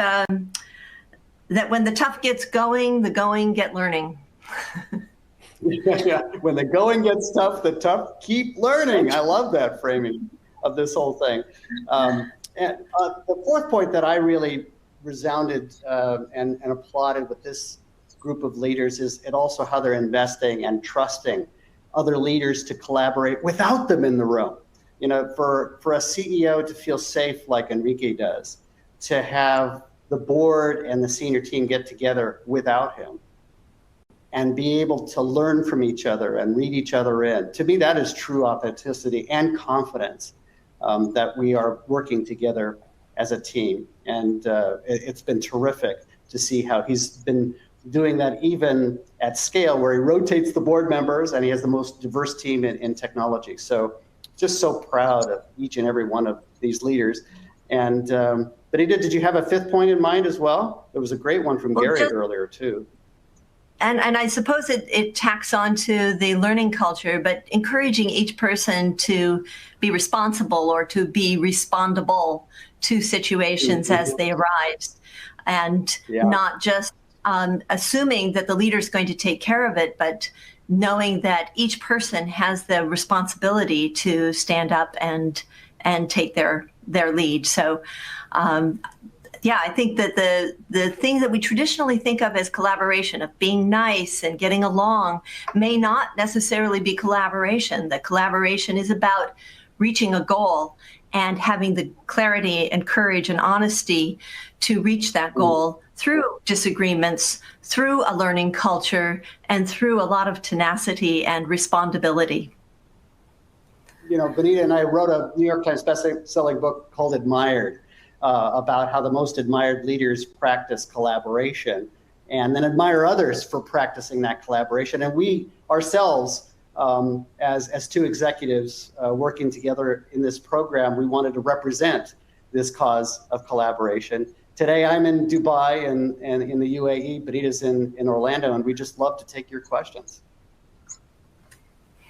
when the tough gets going, the going get learning. Yeah, when the going gets tough, the tough keep learning. I love that framing of this whole thing. And the fourth point that I really resounded and applauded with this group of leaders is also how they're investing and trusting other leaders to collaborate without them in the room. You know, for a CEO to feel safe like Enrique does, to have the board and the senior team get together without him and be able to learn from each other and read each other in. To me, that is true authenticity and confidence that we are working together as a team. And it's been terrific to see how he's been doing that even at scale, where he rotates the board members and he has the most diverse team in technology. So just so proud of each and every one of these leaders. And Bonita, did you have a fifth point in mind as well? There was a great one from Gary earlier too. And I suppose it tacks on to the learning culture, but encouraging each person to be responsible or to be respondable to situations as they arise, and not just assuming that the leader is going to take care of it, but knowing that each person has the responsibility to stand up and take their lead. So I think that the thing that we traditionally think of as collaboration, of being nice and getting along, may not necessarily be collaboration. That collaboration is about reaching a goal and having the clarity and courage and honesty to reach that goal through disagreements, through a learning culture, and through a lot of tenacity and respondability. You know, Bonita and I wrote a New York Times best-selling book called Admired, about how the most admired leaders practice collaboration and then admire others for practicing that collaboration. And we ourselves, as two executives working together in this program, we wanted to represent this cause of collaboration. Today I'm in Dubai and in the UAE, Bonita's in Orlando, and we just love to take your questions.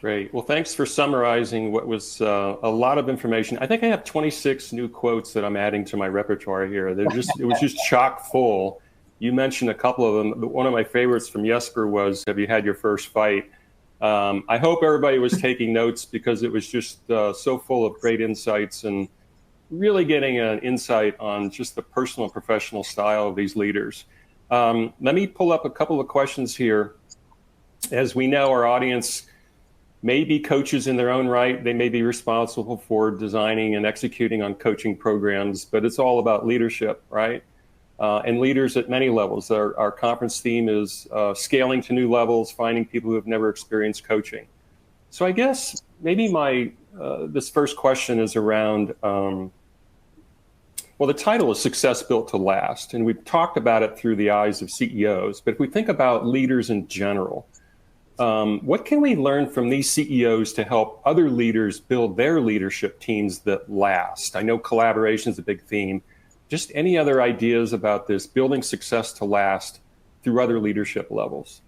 Great. Well, thanks for summarizing what was a lot of information. I think I have 26 new quotes that I'm adding to my repertoire here. It was just chock full. You mentioned a couple of them. One of my favorites from Jesper was, "Have you had your first fight?" I hope everybody was taking notes, because it was just so full of great insights and really getting an insight on just the personal and professional style of these leaders. Let me pull up a couple of questions here. As we know, our audience may be coaches in their own right. They may be responsible for designing and executing on coaching programs, but it's all about leadership, right? And leaders at many levels. Our conference theme is scaling to new levels, finding people who have never experienced coaching. So I guess maybe this first question is around, well, the title is Success Built to Last, and we've talked about it through the eyes of CEOs, but if we think about leaders in general, what can we learn from these CEOs to help other leaders build their leadership teams that last? I know collaboration is a big theme. Just any other ideas about this, building success to last through other leadership levels?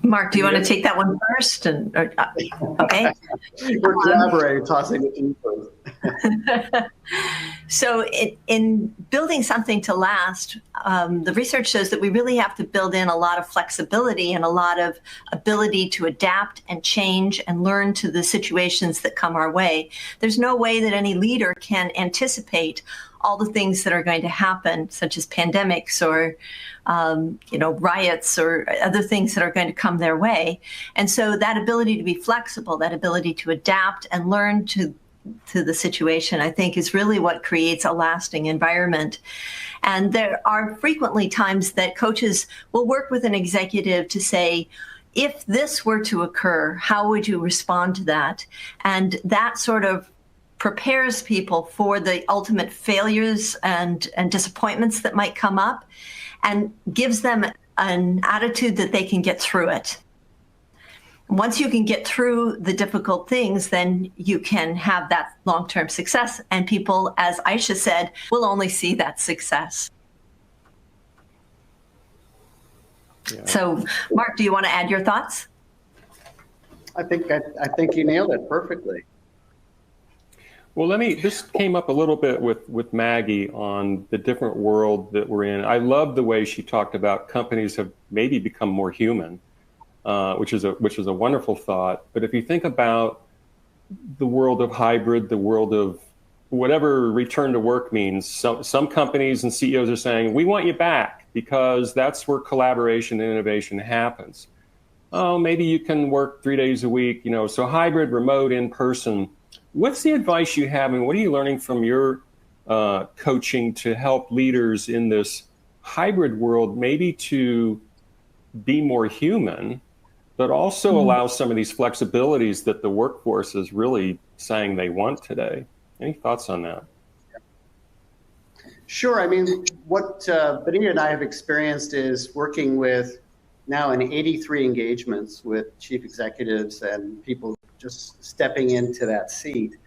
Mark, do you want to take that one first? Okay. We're collaborating, tossing it to you first. So in building something to last, the research shows that we really have to build in a lot of flexibility and a lot of ability to adapt and change and learn to the situations that come our way. There's no way that any leader can anticipate all the things that are going to happen, such as pandemics or riots or other things that are going to come their way. And so that ability to be flexible, that ability to adapt and learn to the situation, I think, is really what creates a lasting environment. And there are frequently times that coaches will work with an executive to say, if this were to occur, how would you respond to that? And that sort of prepares people for the ultimate failures and disappointments that might come up and gives them an attitude that they can get through it. Once you can get through the difficult things, then you can have that long-term success. And people, as Aisha said, will only see that success. Yeah. So, Mark, do you want to add your thoughts? I think you nailed it perfectly. Well, this came up a little bit with Maggie on the different world that we're in. I love the way she talked about companies have maybe become more human, which is a wonderful thought. But if you think about the world of hybrid, the world of whatever return to work means, some companies and CEOs are saying, we want you back because that's where collaboration and innovation happens. Oh, maybe you can work 3 days a week, so hybrid, remote, in person. What's the advice you have, and what are you learning from your coaching to help leaders in this hybrid world maybe to be more human, but also allow some of these flexibilities that the workforce is really saying they want today? Any thoughts on that? Sure. I mean, what Bonita and I have experienced is working with now in 83 engagements with chief executives and people just stepping into that seat,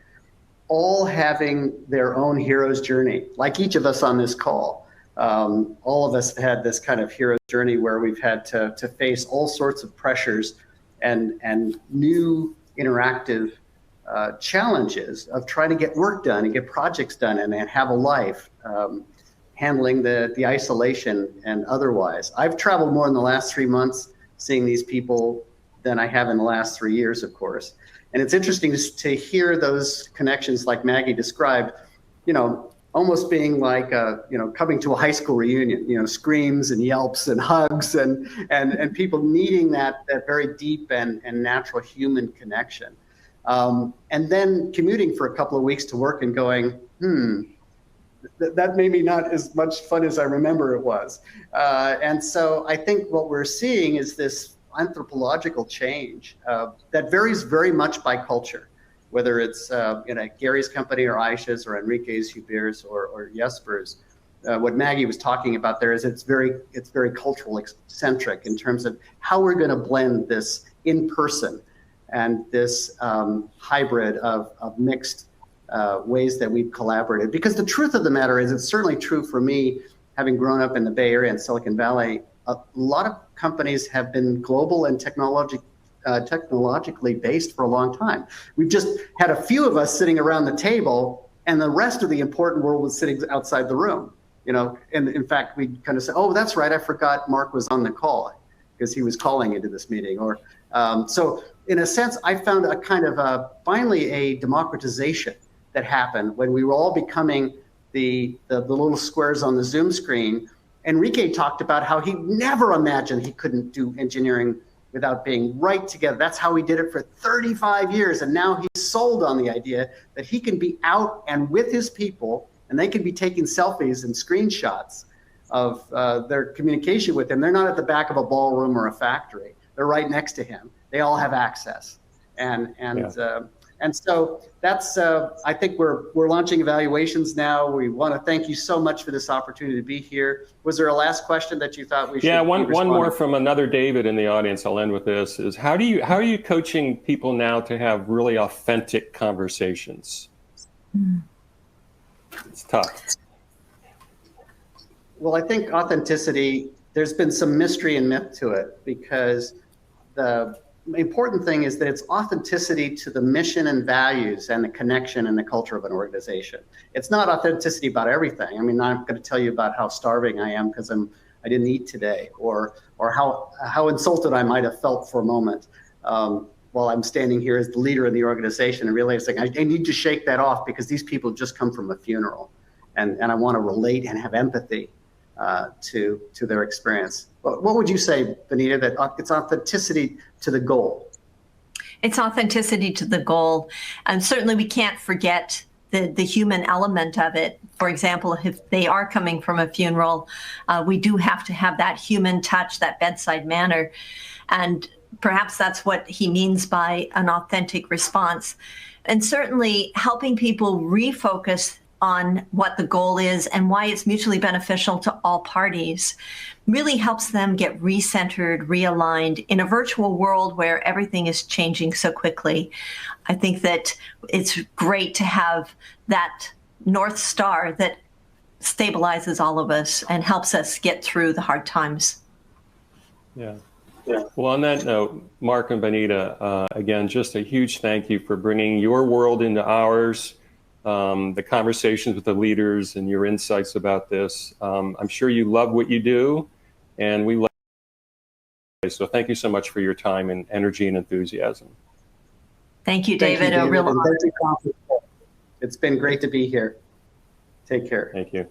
all having their own hero's journey, like each of us on this call. All of us have had this kind of hero's journey where we've had to face all sorts of pressures and new interactive challenges of trying to get work done and get projects done and have a life, handling the isolation and otherwise. I've traveled more in the last 3 months seeing these people than I have in the last 3 years, of course. And it's interesting to hear those connections like Maggie described, almost being like, coming to a high school reunion, screams and yelps and hugs and people needing that very deep and natural human connection. And then commuting for a couple of weeks to work and going, that maybe not as much fun as I remember it was. And so I think what we're seeing is this anthropological change that varies very much by culture, whether it's in a Gary's company or Aisha's or Enrique's, Hubert's or Jesper's. What Maggie was talking about there is it's very cultural centric in terms of how we're going to blend this in person and this hybrid of mixed ways that we've collaborated. Because the truth of the matter is, it's certainly true for me, having grown up in the Bay Area and Silicon Valley. A lot of companies have been global and technologically based for a long time. We've just had a few of us sitting around the table, and the rest of the important world was sitting outside the room. And in fact, we kind of say, "Oh, that's right, I forgot Mark was on the call," because he was calling into this meeting. Or so, in a sense, I found a kind of finally a democratization that happened when we were all becoming the little squares on the Zoom screen. Enrique talked about how he never imagined he couldn't do engineering without being right together. That's how he did it for 35 years. And now he's sold on the idea that he can be out and with his people, and they can be taking selfies and screenshots of their communication with him. They're not at the back of a ballroom or a factory. They're right next to him. They all have access. And so that's, I think we're launching evaluations now. We want to thank you so much for this opportunity to be here. Was there a last question that you thought we should? Yeah, one more from another David in the audience. I'll end with this: is how are you coaching people now to have really authentic conversations? It's tough. Well, I think authenticity, there's been some mystery and myth to it, because important thing is that it's authenticity to the mission and values and the connection and the culture of an organization. It's not authenticity about everything. I mean, I'm going to tell you about how starving I am because I didn't eat today, or how insulted I might have felt for a moment while I'm standing here as the leader in the organization and realizing I need to shake that off because these people just come from a funeral, and I want to relate and have empathy to their experience. What would you say, Bonita, that it's authenticity to the goal? It's authenticity to the goal. And certainly we can't forget the human element of it. For example, if they are coming from a funeral, we do have to have that human touch, that bedside manner. And perhaps that's what he means by an authentic response. And certainly helping people refocus on what the goal is and why it's mutually beneficial to all parties really helps them get recentered, realigned in a virtual world where everything is changing so quickly. I think that it's great to have that North Star that stabilizes all of us and helps us get through the hard times. Yeah. Well, on that note, Mark and Bonita, again, just a huge thank you for bringing your world into ours. The conversations with the leaders and your insights about this. I'm sure you love what you do, and we love it. So thank you so much for your time and energy and enthusiasm. Thank you, David. Thank you, David. It's been great to be here. Take care. Thank you.